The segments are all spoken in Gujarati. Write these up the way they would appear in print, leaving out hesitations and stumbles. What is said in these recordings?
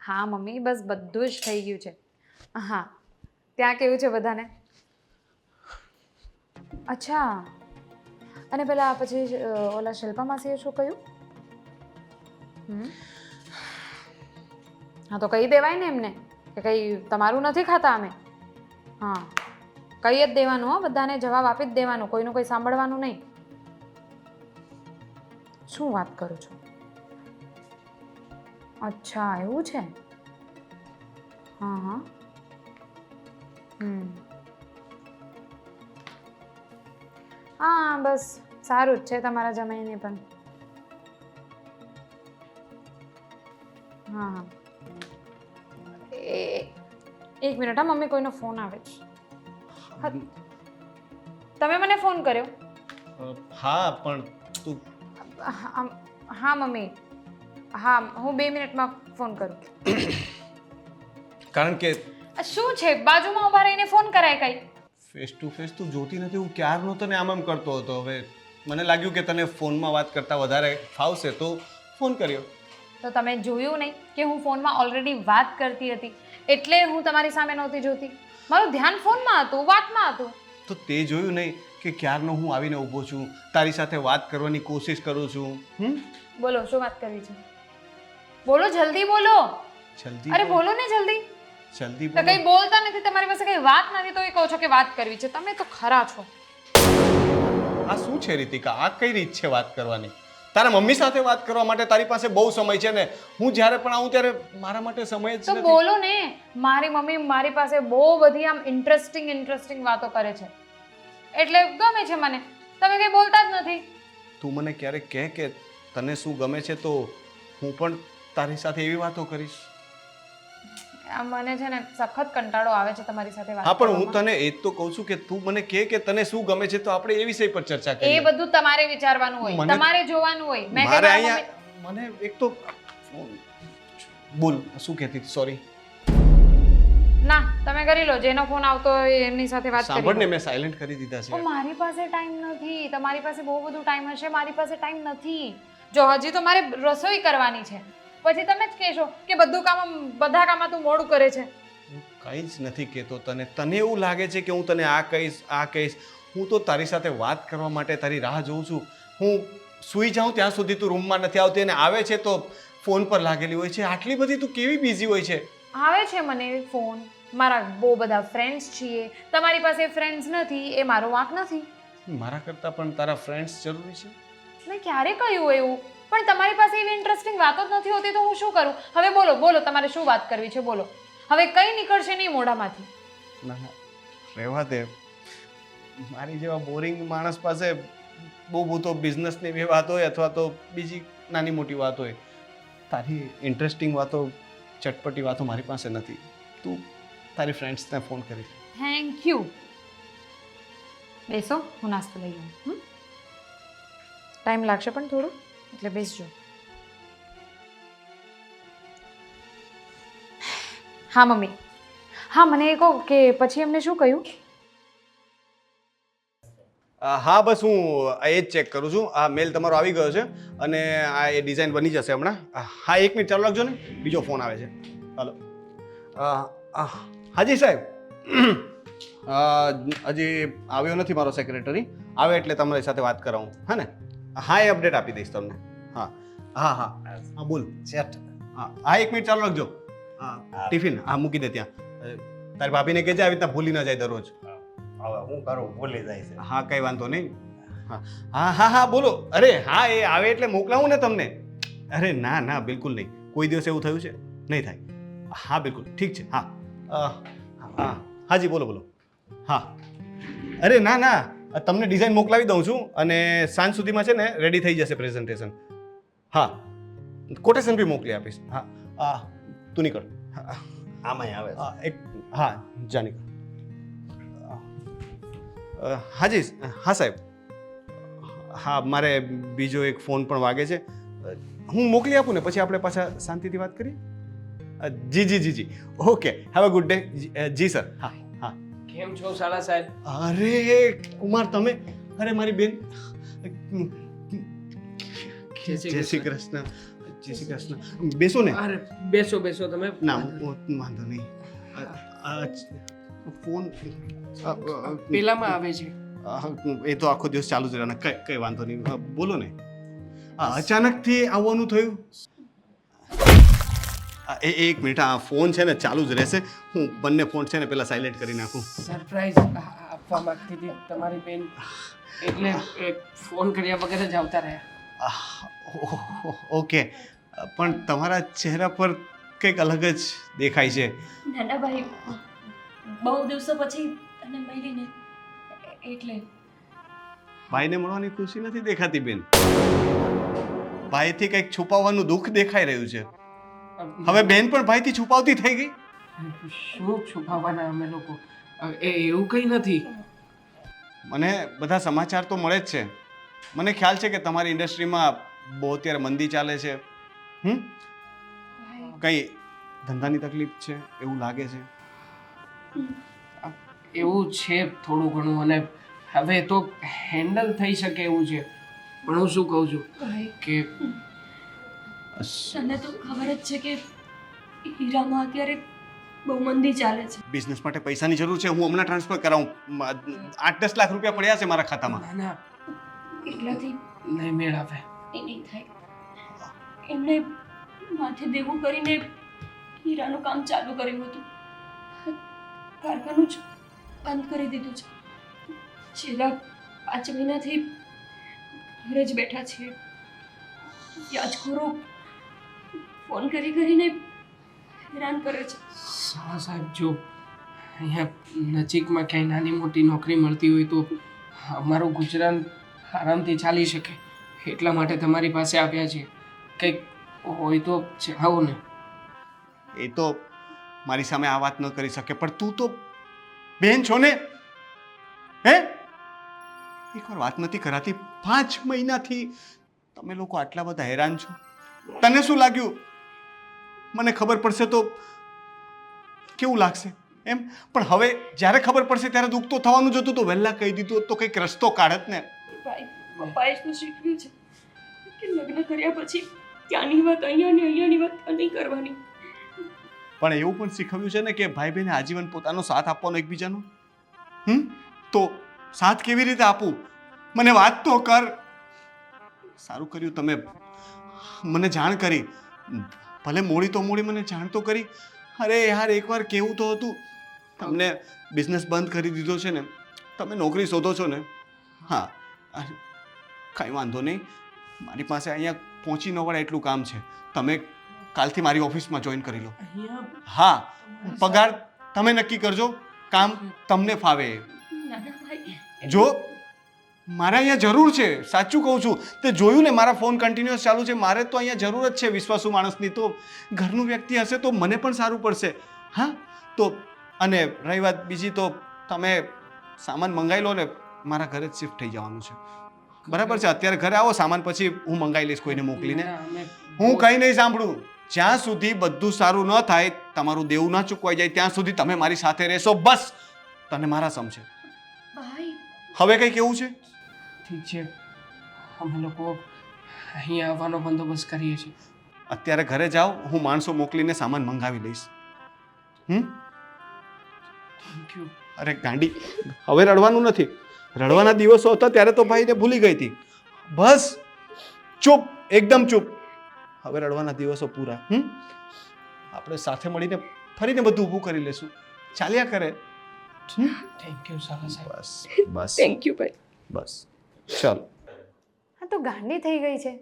હા મમ્મી, બસ બધું જ થઈ ગયું છે. હા, ત્યાં કેવું છે બધાને? અચ્છા, અને પેલા પછી ઓલા શિલ્પા માસીએ શું કહ્યું? હા તો કહી દેવાય ને એમને કે કંઈ તમારું નથી ખાતા અમે. હા, કહી જ દેવાનું. હો, બધાને જવાબ આપી જ દેવાનો, કોઈનું કોઈ સાંભળવાનું નહીં. શું વાત કરું છું? અચ્છા, એવું છે? હા હા. હા, બસ સારું જ છે તમારા જમાઈને પણ. હા હા. એક મિનિટ હા મમ્મી, કોઈનો ફોન આવે છે. તમે મને ફોન કર્યો? હા પણ તું હા મમ્મી, હા હું 2 મિનિટમાં ફોન કરું. કારણ કે શું છે, બાજુમાં ઊભા રહીને ફોન કરાય કઈ? ફેસ ટુ ફેસ તું જોતી નથી. હું ક્યારનો તને આમ કરતો હતો. હવે મને લાગ્યું કે તને ફોનમાં વાત કરતા વધારે ફાવશે તો ફોન કર્યો. તો તમે જોયું નહીં કે હું ફોનમાં ઓલરેડી વાત કરતી હતી, એટલે હું તમારી સામે નહોતી જોતી. મારું ધ્યાન ફોનમાં હતું, વાતમાં હતું. તો તે જોયું નહીં કે ક્યારનો હું આવીને ઊભો છું, તારી સાથે વાત કરવાની કોશિશ કરું છું. બોલો, શું વાત કરવી છે? બોલો, જલ્દી બોલો. જલ્દી અરે બોલો ને જલ્દી. જલ્દી તો બોલો. કઈ બોલતા નથી, તમારી પાસે કઈ વાત નથી તો એ કહો છો કે વાત કરવી છે. તમે તો ખરા છો. આ શું છે રીતિકા? આ કઈ રીત છે વાત કરવાની? તારા મમ્મી સાથે વાત કરવા માટે તારી પાસે બહુ સમય છે ને હું જ્યારે પણ આવું ત્યારે મારા માટે સમય જ તો નથી. બોલો ને. મારી મમ્મી મારી પાસે બહુ બધી આમ ઇન્ટરેસ્ટિંગ વાતો કરે છે, એટલે ગમે છે મને. તમે કઈ બોલતા જ નથી. તું મને ક્યારેક કહે કે તને શું ગમે છે તો હું પણ તારી સાથે એવી વાતો કરીશ. આ મને છે ને સખત કંટાળો આવે છે તમારી સાથે વાત હા પણ હું કરવામાં. તને એ જ તો કહું છું કે તું મને કહે કે તને શું ગમે છે તો આપણે એ વિષય પર ચર્ચા એ કરીએ. બધું તમારે વિચારવાનું હોય, મને- તમારે જોવાનું હોય. મેં મારે કઈ અહીંયા મને એક તો બોલ શું કહેતી હતી? સોરી. ના, તમે કરી લો. જેનો ફોન આવતો હોય એમની સાથે વાત કરી સાંભળ લો. ને, મેં સાયલેન્ટ કરી દીધા છે. મારી પાસે ટાઈમ નથી. તમારી પાસે બહુ બધું ટાઈમ હશે, મારી પાસે ટાઈમ નથી. જો હજી તો મારે રસોઈ કરવાની છે, પછી તમે જ કહેશો કે બધા કામમાં તું મોડું કરે છે. હું કંઈ જ નથી કહેતો તને. તને એવું લાગે છે કે હું તને આ કહીશ. હું તો તારી સાથે વાત કરવા માટે તારી રાહ જોઉં છું. હું સૂઈ જાઉં ત્યાં સુધી તું રૂમમાં નથી આવતી અને આવે છે તો ફોન પર લાગેલી હોય છે. આટલી બધી તું કેવી બિઝી હોય છે? આવે છે મને ફોન. મારા બહુ બધા ફ્રેન્ડ્સ છીએ. તમારી પાસે ફ્રેન્ડ્સ નથી એ મારો વાંક નથી. મારા કરતાં પણ તારા ફ્રેન્ડ્સ જરૂરી છે. મેં ક્યારે કહ્યું એવું? પણ તમારી પાસે એવી ઇન્ટરેસ્ટિંગ વાતો જ નથી હોતી તો હું શું કરું? હવે બોલો બોલો, તમારે શું વાત કરવી છે બોલો. હવે કઈ નીકળશે નહીં મોઢામાંથી. ના ના, રહેવા દે. મારી જેવા બોરિંગ માણસ પાસે બહુ તો બિઝનેસની એવી વાત હોય અથવા તો બીજી નાની મોટી વાત હોય. તારી ઇન્ટરેસ્ટિંગ વાતો, ચટપટી વાતો મારી પાસે નથી. તું તારી ફ્રેન્ડ્સને ફોન કરી. Thank you. બેસો, હું નાસ્તો લઈ આવું. ટાઈમ લાગશે પણ થોડું, એટલે બેસજો. હા મમ્મી. હા, મને એ કહો કે પછી એમને શું કહ્યું? હા બસ હું એ જ ચેક કરું છું. આ મેલ તમારો આવી ગયો છે અને આ એ ડિઝાઇન બની જશે હમણાં. હા, 1 મિનિટ ચાલુ રાખજો ને, બીજો ફોન આવે છે. હાલો. હાજી સાહેબ. હજી આવ્યો નથી મારો સેક્રેટરી. આવે એટલે તમારી સાથે વાત કરાવું. હા ને? હા, એ અપડેટ આપી દઈશ તમને. હા હા હા હા બોલ સેટ. હા 1 મિનિટ ચાલુ રાખજો. હા, ટિફિન મૂકી દે ત્યાં. તારી ભાભીને કહેજે આવી રીતના ભૂલી ના જાય દરરોજ. હવે હું કરું, ભૂલી જાય છે. હા, કઈ વાંધો નહીં. હા હા હા હા બોલો. અરે હા, એ આવે એટલે મોકલાવું ને તમને. અરે ના ના, બિલકુલ નહીં. કોઈ દિવસ એવું થયું છે? નહીં થાય. હા બિલકુલ ઠીક છે. હા હા હાજી બોલો બોલો. હા અરે ના ના, તમને ડિઝાઇન મોકલાવી દઉં છું અને સાંજ સુધીમાં છે ને રેડી થઈ જશે પ્રેઝન્ટેશન. હા, કોટેશન બી મોકલી આપીશ. હા તું નીકળ. આમાંય આવે છે. એક હા જા નીકળ. હાજી હા સાહેબ. હા, મારે બીજો એક ફોન પણ વાગે છે. હું મોકલી આપું ને પછી આપણે પાછા શાંતિથી વાત કરીએ. જી જી જી જી okay, have a good day. જી સર. હા હા. કેમ છો શાળા સાહેબ? અરે કુમાર તમે. અરે મારી બેન. જય શ્રી કૃષ્ણ. જય શ્રી કૃષ્ણ. બેસો ને. અરે બેસો બેસો તમે. ના વાંધો નહીં. ફોન પેલામાં આવે છે. એ તો આખો દિવસ ચાલુ જ રહેવાના. કઈ વાંધો નહીં. બોલો ને. અચાનકથી આવવાનું થયું? એક મિનિટ, આ ફોન છે ને ચાલુ જ રહેશે. હું બંને ફોન છે ને પેલા સાયલેન્ટ કરી નાખું. સરપ્રાઈઝ આપવા માંગતી હતી તમારી બેન, એટલે એ ફોન કર્યા વગર જ આવતા રહ્યા. ઓકે, પણ તમારા ચહેરા પર કંઈક અલગ જ દેખાય છે. નાના ભાઈ, બહુ દિવસો પછી તને મળીને એટલે. ભાઈને મળવાની ખુશી નથી દેખાતી બેન. ભાઈથી કંઈક છુપાવવાનું દુઃખ દેખાઈ રહ્યું છે. હવે બેન પણ ભાઈથી છુપાવતી થઈ ગઈ. શું છુપાવવાના અમે લોકો? એવું કંઈ નથી. મને બધા સમાચાર તો મળે જ છે. મને ખ્યાલ છે કે તમારી ઇન્ડસ્ટ્રીમાં બહુ અત્યારે મંદી ચાલે છે. કઈ ધંધાની તકલીફ છે એવું લાગે છે. એવું છે થોડું ઘણું, અને હવે તો હેન્ડલ થઈ શકે એવું છે. પણ હું શું કહું છું ભાઈ, કે તને તો ખબર જ છે કે હીરામાં અત્યારે બહુ મંદી ચાલે છે. બિઝનેસ માટે પૈસાની જરૂર છે. હું હમણાં ટ્રાન્સફર કરાવું. 8-10 લાખ રૂપિયા પડ્યા છે મારા ખાતામાં. ના ના, એટલાથી નહીં મેળ આવે. એ નહીં થાય. એમણે માથે દેવું કરીને હીરાનું કામ ચાલુ કર્યું હતું. કારખાનું જ બંધ કરી દીધું છે. છેલ્લા 5 મહિનાથી ઘરે જ બેઠા છીએ. વ્યાજખોરો ફોન કરીને હેરાન કરે છે. સાળા સાહેબ, જો અહીંયા નજીકમાં ક્યાંય નાની મોટી નોકરી મળતી હોય તો અમારું ગુજરાન આરામથી ચાલી શકે, એટલા માટે તમારી પાસે આવ્યા છીએ. કંઈક હોય તો જણાવો ને. એ તો મારી સામે આ વાત ન કરી શકે, પણ તું તો બેન છો ને. હે, એકવાર વાત નથી કરાતી? 5 મહિનાથી તમે લોકો આટલા બધા હેરાન છો. તને શું લાગ્યું મને ખબર પડશે તો કેવું લાગશે એમ? પણ હવે જ્યારે ખબર પડશે ત્યારે દુઃખ તો થવાનું જ હતું. તો વહેલા કહી દીધું હોત તો કંઈક રસ્તો કાઢત ને. ભાઈ, પપ્પાએ શું શીખવ્યું છે કે લગ્ન કર્યા પછી ત્યાંની વાત અહીંયા ને અહીંયાની વાત નહીં કરવાની. પણ એવું પણ શીખવ્યું છે ને કે ભાઈ બહેને આજીવન પોતાનો સાથ આપવાનો એકબીજાનો. તો સાથ કેવી રીતે આપું? મને વાત તો કર. સારું કર્યું તમે મને જાણ કરી. ભલે મોડી તો મોડી મને જાણ તો કરી. અરે યાર, એકવાર કેવું તો હતું. તમને બિઝનેસ બંધ કરી દીધો છે ને, તમે નોકરી શોધો છો ને. હા, કાંઈ વાંધો નહીં. મારી પાસે અહીંયા પહોંચી ન વળે એટલું કામ છે. તમે કાલથી મારી ઓફિસમાં જોઈન કરી લો. હા, પગાર તમે નક્કી કરજો. કામ તમને ફાવે. નાના ભાઈ, જો મારે અહીંયા જરૂર છે, સાચું કહું છું. તે જોયું ને, મારા ફોન કન્ટિન્યુઅસ ચાલુ છે. મારે તો અહીંયા જરૂર જ છે વિશ્વાસુ માણસની. તો ઘરનું વ્યક્તિ હશે તો મને પણ સારું પડશે. હા, તો અને રહી વાત બીજી, તો તમે સામાન મંગાવી લો ને. મારા ઘરે જ શિફ્ટ થઈ જવાનું છે. બરાબર છે? અત્યારે ઘરે આવો, સામાન પછી હું મંગાવી લઈશ કોઈને મોકલીને. હું કંઈ નહીં સાંભળું. જ્યાં સુધી બધું સારું ન થાય, તમારું દેવું ના ચૂકવાઈ જાય, ત્યાં સુધી તમે મારી સાથે રહેશો. બસ તને મારા સમજે. ભાઈ, હવે કંઈ કેવું છે? ઠીક છે, અમે લોકો અહીંયા આવવાનો બંદોબસ્ત કરીએ છીએ. અત્યારે ઘરે જાઓ, હું માણસો મોકલીને સામાન મંગાવી લઈશ. Thank you. અરે ગાંડી, હવે રડવાનું નથી. રડવાના દિવસો હતા ત્યારે તો ભાઈને ભૂલી ગઈ હતી. બસ ચૂપ, એકદમ ચૂપ. હવે રડવાના દિવસો પૂરા. આપણે સાથે મળીને ફરીને બધું ઊભું કરી લેશું. ચાલ્યા કરે. થેન્ક યુ સાળા સાહેબ. બસ બસ થેન્ક યુ ભાઈ. બસ, ચાલો. હા, તો ગાંડી થઈ ગઈ છે.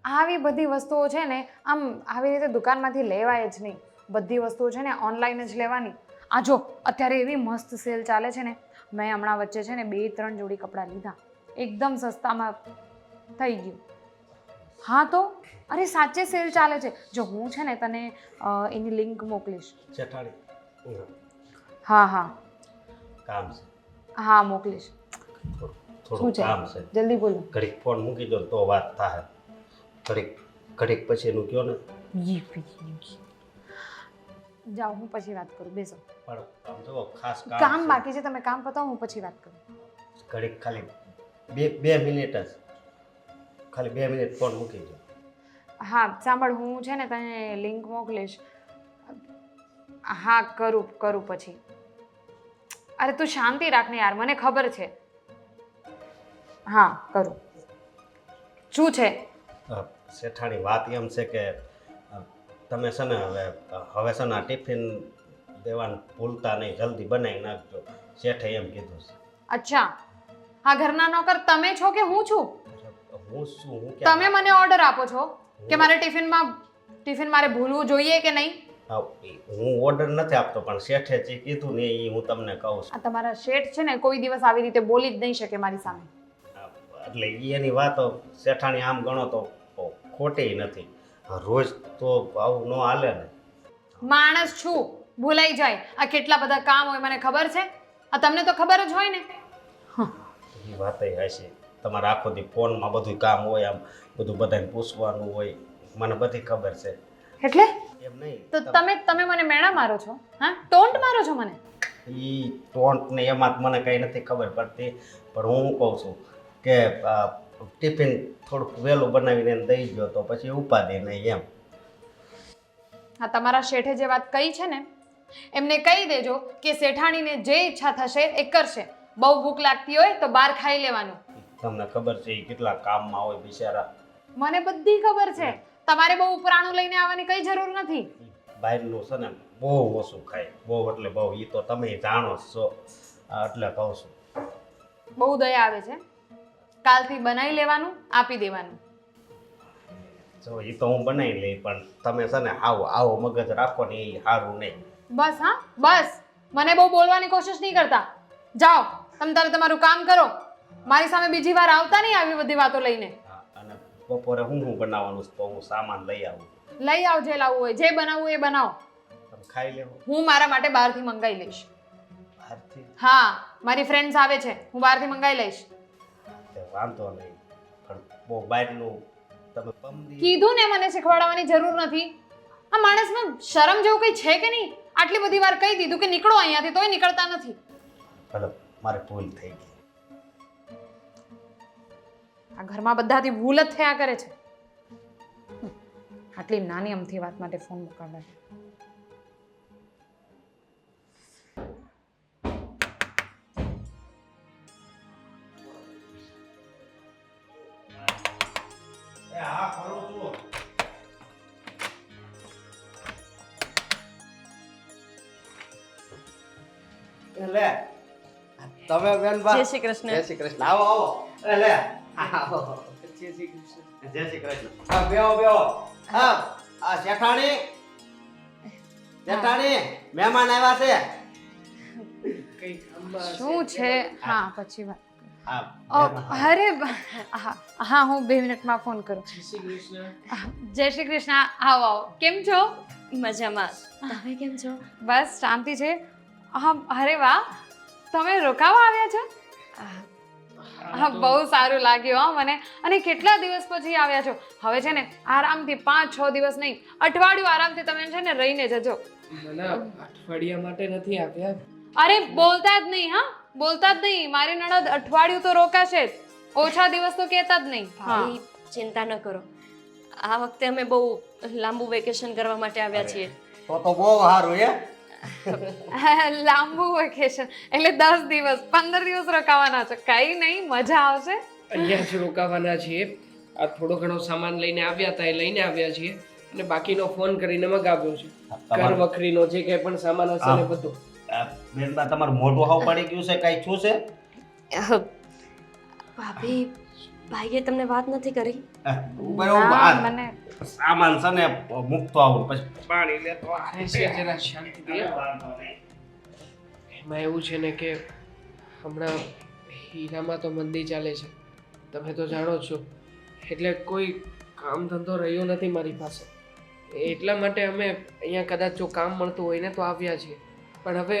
આવી બધી વસ્તુઓ છે ને આમ આવી રીતે દુકાનમાંથી લેવાય જ નહીં. બધી વસ્તુઓ છે ને ઓનલાઈન જ લેવાની. આ જો અત્યારે એવી મસ્ત સેલ ચાલે છે ને. મેં હમણાં વચ્ચે છે ને 2-3 જોડી કપડાં લીધા, એકદમ સસ્તામાં થઈ ગયું. હા તો અરે સાચે સેલ ચાલે છે. જો હું છે ને તને એની લિંક મોકલીશ. જેઠાણી, હા હા કામ છે. હા મોકલીશ. થોડું શું છે? કામ છે. જલ્દી બોલો. ઘડીક ફોન મૂકી દો તો વાત થાય. ઘડીક પછી એનું કયો ને. જાઓ, હું પછી વાત કરું. બેસો. પણ આમ જો ખાસ કામ છે. બાકી છે, તમે કામ પતાવો, હું પછી વાત કરું. ઘડીક ખાલી બે મિનિટ જ. ખાલી 2 મિનિટ ફોન મૂકી દો. હા સાંભળ, હું છે ને તને લિંક મોકલીશ. હા કરું પછી. અરે તું શાંતિ રાખ ને યાર, મને ખબર છે. હા કરું. શું છે? શેઠાણી વાત એમ છે કે તમે છે ને હવે છે ને આ ટિફિન દેવાનું ભૂલતા નહીં, જલ્દી બનાવી નાખજો. શેઠે એમ કીધું છે. અચ્છા, આ ઘરના નોકર તમે છો કે હું છું? હું શું હું તમે મને ઓર્ડર આપો છો કે મારે ટિફિન મારે ભૂલવું જોઈએ કે નહીં? હું ઓર્ડર નથી આપતો, પણ શેઠે જે કીધું ને એ હું તમને કહું છું. આ તમારા શેઠ છે ને કોઈ દિવસ આવી રીતે બોલી જ નહીં શકે મારી સામે. એટલે એની વાતો શેઠાણી આમ ગણો તો ખોટી નથી. રોજ તો આવું ન હાલે ને. માણસ છું, ભૂલાઈ જાય. આ કેટલા બધા કામ હોય મને ખબર છે. આ તમને તો ખબર જ હોય ને. એ વાત હશે. તમારા આખો દી ફોનમાં બધું કામ હોય, આમ બધું બધાને પૂછવાનું હોય, મને બધી ખબર છે. એટલે એમ નહીં તો તમે મને મેણા મારો છો? હા, ટોન્ટ મારો છો મને? એ ટોન્ટ ને એમાં મને કંઈ નથી ખબર પડતી, પણ હું કહું છું કે ટિફિન થોડુંક વહેલું બનાવીને એને દઈ ગયો તો પછી ઉપાધિ નહીં એમ. હા, તમારા શેઠે જે વાત કહી છે ને, એમને કહી દેજો કે શેઠાણીને જે ઈચ્છા થશે એ કરશે. બહુ ભૂખ લાગતી હોય તો બહાર ખાઈ લેવાનું. તમને ખબર છે એ કેટલા કામમાં હોય બિચારા. મને બધી ખબર છે. તમારે બહુ ઉપરાણું લઈને આવવાની કઈ જરૂર નથી. બહારનું છે ને બહુ ઓછું ખાય, બહુ એટલે બહુ. એ તો તમે જાણો જ છો, એટલે કહું છું. બહુ દયા આવે છે. કાલથી બનાવી લેવાનું, આપી દેવાનું. જો એ તો હું બનાવી લઈ, પણ તમે છે ને આવો મગજ રાખો ને એ સારું નહીં. બસ હા બસ, મને બહુ બોલવાની કોશિશ નહીં કરતા. જાઓ તમે તારે તમારું કામ કરો. મારી સામે બીજી વાર આવતા નહીં આવી બધી વાતો લઈને. અને બપોરે હું બનાવવાનું છે તો હું સામાન લઈ આવું. લઈ આવ, જે લાવવું હોય, જે બનાવવું એ બનાવો. તમે ખાઈ લેવો. હું મારા માટે બહારથી મંગાવી લઈશ. બહારથી હા, મારી ફ્રેન્ડ્સ આવે છે, હું બહારથી મંગાવી લઈશ. વાંધો નહીં, પણ બહુ બહારનું તમે પમદી. કીધું ને, મને શીખવાડવાની જરૂર નથી. આ માણસમાં શરમ જેવું કંઈ છે કે નહીં? આટલી બધી વાર કહી દીધું કે નીકળો અહીંયાથી, તોય નીકળતા નથી. ભલે મારે ભૂલ થઈ ગઈ. આ ઘરમાં બધાથી ભૂલ જ થયા કરે છે. આટલી નાની અમથી વાત માટે ફોન મુકાવે છે. લે તમે બેન બા. જય શ્રી કૃષ્ણ. જય શ્રી કૃષ્ણ. આવો આવો. લે આવો. જય શ્રી કૃષ્ણ. જય શ્રી કૃષ્ણ. હા બેહો. હા આ શેઠાણી મહેમાન આવ્યા છે. કઈ કામમાં શું છે? હા પછી વાત. હા અરે હા, હું 2 મિનિટમાં ફોન કરું. જય શ્રી કૃષ્ણ. જય શ્રી કૃષ્ણ. આવો આવો. કેમ છો? મજામાં. તમે કેમ છો? બસ શાંતિ છે. હા, અરે વાહ, તમે રોકાવા આવ્યા છો? હા, બહુ સારું લાગ્યું હા મને. અને કેટલા દિવસ પછી આવ્યા છો. હવે છે ને આરામથી 5-6 દિવસ નહીં, અઠવાડિયું આરામથી તમે છે ને રહીને જજો. મને અઠવાડિયા માટે નથી આપ્યા. અરે બોલતા જ નહીં, હા બોલતા જ નહીં. મારી નણદ અઠવાડિયું તો રોકાશે જ, ઓછા દિવસ તો કહેતા જ નહીં. ભાઈ ચિંતા ન કરો, આ વખતે અમે બહુ લાંબુ વેકેશન કરવા માટે આવ્યા છીએ. તો બહુ સારું હે. લાંબુ વેકેશન એટલે 10 દિવસ 15 દિવસ રોકાવાના છે. કઈ નહીં, મજા આવશે. અહીંયા જ રોકાવાના છીએ. આ થોડો ઘણો સામાન લઈને આવ્યા હતા, એ લઈને આવ્યા છીએ, અને બાકીનો ફોન કરીને મગાવ્યો છે. ઘર વખરીનો જે કંઈ પણ સામાન હશે ને બધું. બેનબા તમારું મોઢું હાવ પડી ગયું છે, કઈ છું છે? ભાભી, ભાઈએ તમને વાત નથી કરી? મને સામાન છે ને મૂકતો આવું, પછી પાણી લેતો અરે છે જરા શાંતિથી. એમાં એવું છે ને કે હમણાં હીરામાં તો મંદી ચાલે છે, તમે તો જાણો જ છો. એટલે કોઈ કામ ધંધો રહ્યો નથી મારી પાસે. એટલા માટે અમે અહીંયા કદાચ જો કામ મળતું હોય ને તો આવ્યા છીએ. પણ હવે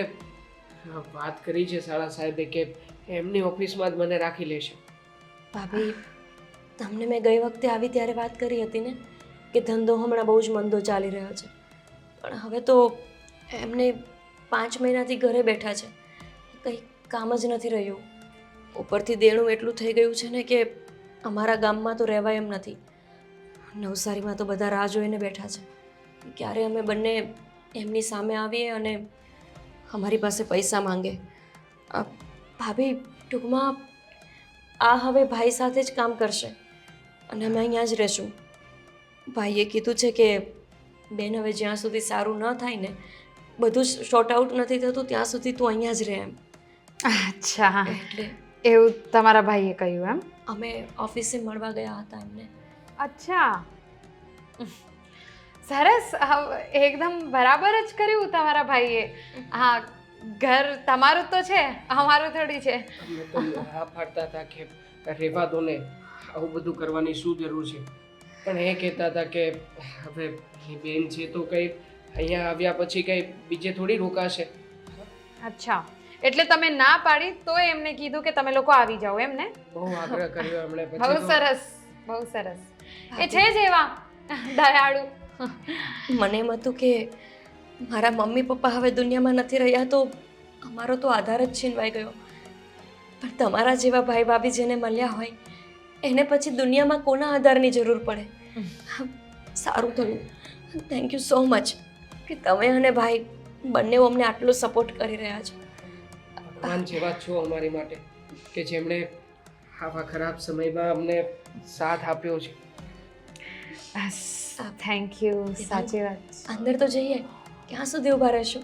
વાત કરી છે શાળા સાહેબે કે એમની ઓફિસમાં જ મને રાખી લેશે. ભાભી, તમને મેં ગઈ વખતે આવી ત્યારે વાત કરી હતી ને કે ધંધો હમણાં બહુ જ મંદો ચાલી રહ્યો છે. પણ હવે તો એમને 5 મહિનાથી ઘરે બેઠા છે, કંઈ કામ જ નથી રહ્યું. ઉપરથી દેણું એટલું થઈ ગયું છે ને કે અમારા ગામમાં તો રહેવાય એમ નથી. નવસારીમાં તો બધા રાહ જોઈને બેઠા છે ક્યારે અમે બંને એમની સામે આવીએ અને અમારી પાસે પૈસા માંગે. ભાભી ટૂંકમાં આ હવે ભાઈ સાથે જ કામ કરશે અને અમે અહીંયા જ રહીશું. ભાઈએ કીધું છે કે બેન હવે જ્યાં સુધી સારું ન થાય ને, બધું શોર્ટ આઉટ નથી થતું ત્યાં સુધી તું અહીંયા જ રહે એમ. અચ્છા, એટલે એવું તમારા ભાઈએ કહ્યું એમ? અમે ઓફિસે મળવા ગયા હતા એમને. અચ્છા, સરસ. એકદમ બરાબર જ કર્યું તમારા ભાઈએ. હા, ઘર તમારું તો છે, અમારું થોડી છે. અમે તો હા પાડતા હતા કે રહેવા દો ને, આવું બધું કરવાની શું જરૂર છે, પણ એ કહેતા હતા કે હવે એ બેન છે તો કંઈ અહીંયા આવ્યા પછી કંઈ બીજે થોડી રોકાશે. અચ્છા, એટલે તમે ના પાડી તો એમને કીધું કે તમે લોકો આવી જાઓ એમ ને? બહુ આગ્રહ કર્યો એમણે. બહુ પછી તો સરસ, બહુ સરસ. એ છે જ એવા દયાળુ. મને એમ હતું કે મારા મમ્મી પપ્પા હવે દુનિયામાં નથી રહ્યા તો અમારો તો આધાર જ છીનવાઈ ગયો, પણ તમારા જેવા ભાઈ ભાભી જેને મળ્યા હોય એને પછી દુનિયામાં કોના આધારની જરૂર પડે. સારું થયું, થેન્ક યુ સો મચ કે તમે અને ભાઈ બંને અમને આટલો સપોર્ટ કરી રહ્યા છો. ભગવાન જેવા જ છો અમારી માટે કે જેમણે આવા ખરાબ સમયમાં અમને સાથ આપ્યો છે. Thank you. સાચી વાત. અંદર તો જઈએ, ક્યાં સુધી ઊભા રહેશો?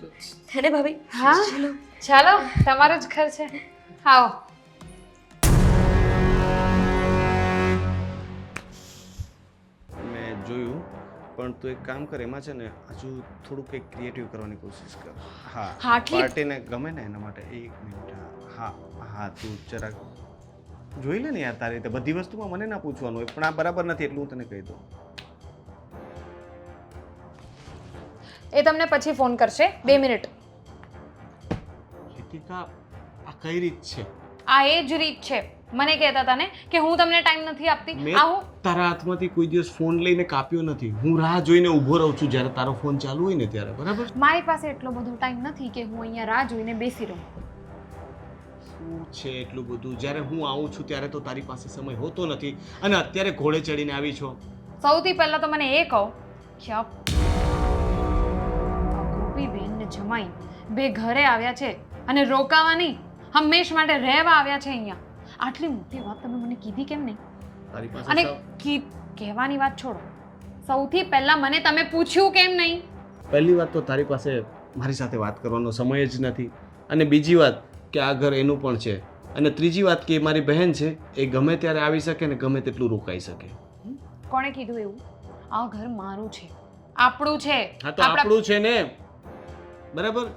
હે ને ભાભી? હા, ચલો. ચાલો, તમારો જ ઘર છે. આવો. મેં જોયું, પણ તું એક કામ કર, એમાં છે ને હજુ થોડું કંઈક ક્રિએટિવ કરવાની કોશિશ કર. હા, હા, ઠીક. પાર્ટીને ગમે ને એના માટે. એક મિનિટ. હા હા, તું જરાક જોઈ લે ને યાર તારી રીતે. બધી વસ્તુમાં મને ના પૂછવાનું હોય, પણ આ બરાબર નથી એટલું હું તને કહી દઉં. એ તમને પછી ફોન કરશે. 2 મિનિટ. રીતિકા, આ કઈ રીત છે? આ એ જ રીત છે. મને કહેતા હતા ને કે હું તમને ટાઈમ નથી આપતી. મેં આ હું તારા હાથમાંથી કોઈ દિવસ ફોન લઈને કાપ્યો નથી. હું રાહ જોઈને ઊભો રહું છું જ્યારે તારો ફોન ચાલુ હોય ને ત્યારે, બરાબર? મારી પાસે એટલો બધો ટાઈમ નથી કે હું અહીંયા રાહ જોઈને બેસી રહું. શું છે એટલું બધું? જ્યારે હું આવું છું ત્યારે તો તારી પાસે સમય હોતો નથી અને અત્યારે ઘોડે ચડીને આવી છો. સૌથી પહેલા તો મને એ કહો કે આ ગોપીબેન ને જમાઈ બે ઘરે આવ્યા છે અને રોકાવા નહીં, હંમેશ માટે રહેવા આવ્યા છે અહીંયા. આટલી મોટી વાત તમે મને કીધી કેમ નહીં? તારી પાસે અને કહેવાની વાત છોડો, સૌથી પહેલા મને તમે પૂછ્યું કેમ નહીં? પહેલી વાત તો તારી પાસે મારી સાથે વાત કરવાનો સમય જ નથી, અને બીજી વાત કે આ ઘર એનું પણ છે, અને ત્રીજી વાત કે એ મારી બહેન છે, એ ગમે ત્યારે આવી શકે ને ગમે તેટલું રોકાઈ શકે. કોણે કીધું એવું? આ ઘર મારું છે, આપણું છે. હા તો આપણું છે ને, બરાબર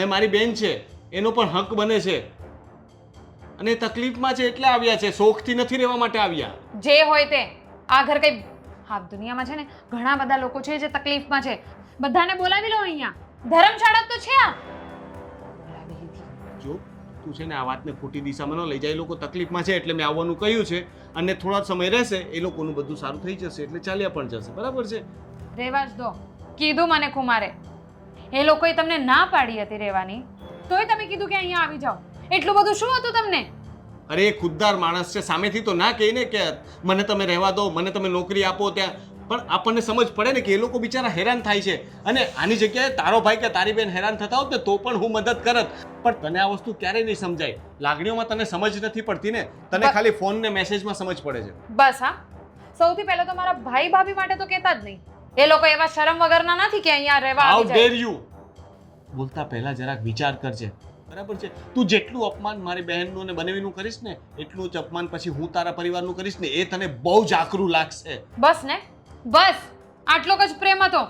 ને? મારી બેન છે, એનો પણ હક બને છે, અને તકલીફમાં છે એટલે આવ્યા છે, શોખથી નથી રહેવા માટે આવ્યા. જે હોય તે. આ ઘર કઈ હા, દુનિયામાં છે ને ઘણા બધા લોકો છે જે તકલીફમાં છે. બધાને બોલાવી લો અહીંયા. ધર્મશાળા તો છે આ. બોલાવી લીધી. જો તું છે ને આ વાતને ખોટી દિશામાં ન લઈ જાય. એ લોકો તકલીફમાં છે એટલે મેં આવવાનું કહ્યું છે, અને થોડા સમય રહેશે એ લોકોનું બધું સારું થઈ જશે એટલે ચાલ્યા પણ જશે, બરાબર છે? રહેવા જ દો. કીધું મને કુમારે, એ લોકોએ તમને ના પાડી હતી રહેવાની, તોય તમે કીધું કે અહીંયા આવી જાઓ. એટલું બધું શું હતું તમને? અરે એ ખુદદાર માણસ છે, સામેથી તો ના કહીને કે મને તમે રહેવા દો, મને તમે નોકરી આપો ત્યાં, પણ આપણને સમજ પડે ને કે એ લોકો બિચારા હેરાન થાય છે. અને આની જગ્યાએ તારો ભાઈ કે તારી બેન હેરાન થતા હોત ને તો પણ હું મદદ કરત, પણ તને આ વસ્તુ ક્યારેય નહીં સમજાય. લાગણીઓમાં તને સમજ નથી પડતી ને, તને ખાલી ફોન ને મેસેજમાં સમજ પડે છે. બસ હા, સૌથી પહેલા તો મારા ભાઈ ભાભી માટે તો કહેતા જ નહીં. એ લોકો એવા શરમ વગરના નથી કે અહીંયા રહેવા હાઉ આવી જાય. ડેર યુ! બોલતા પહેલા જરાક વિચાર કરજે, બરાબર છે? તું જેટલું અપમાન મારી બહેનનું ને બનેવીનું કરીશ ને, એટલું જ અપમાન પછી હું તારા પરિવારનું કરીશ ને, એ તને બહુ જ આકરું લાગશે. બસ ને, બસ આટલો જ પ્રેમ હતો.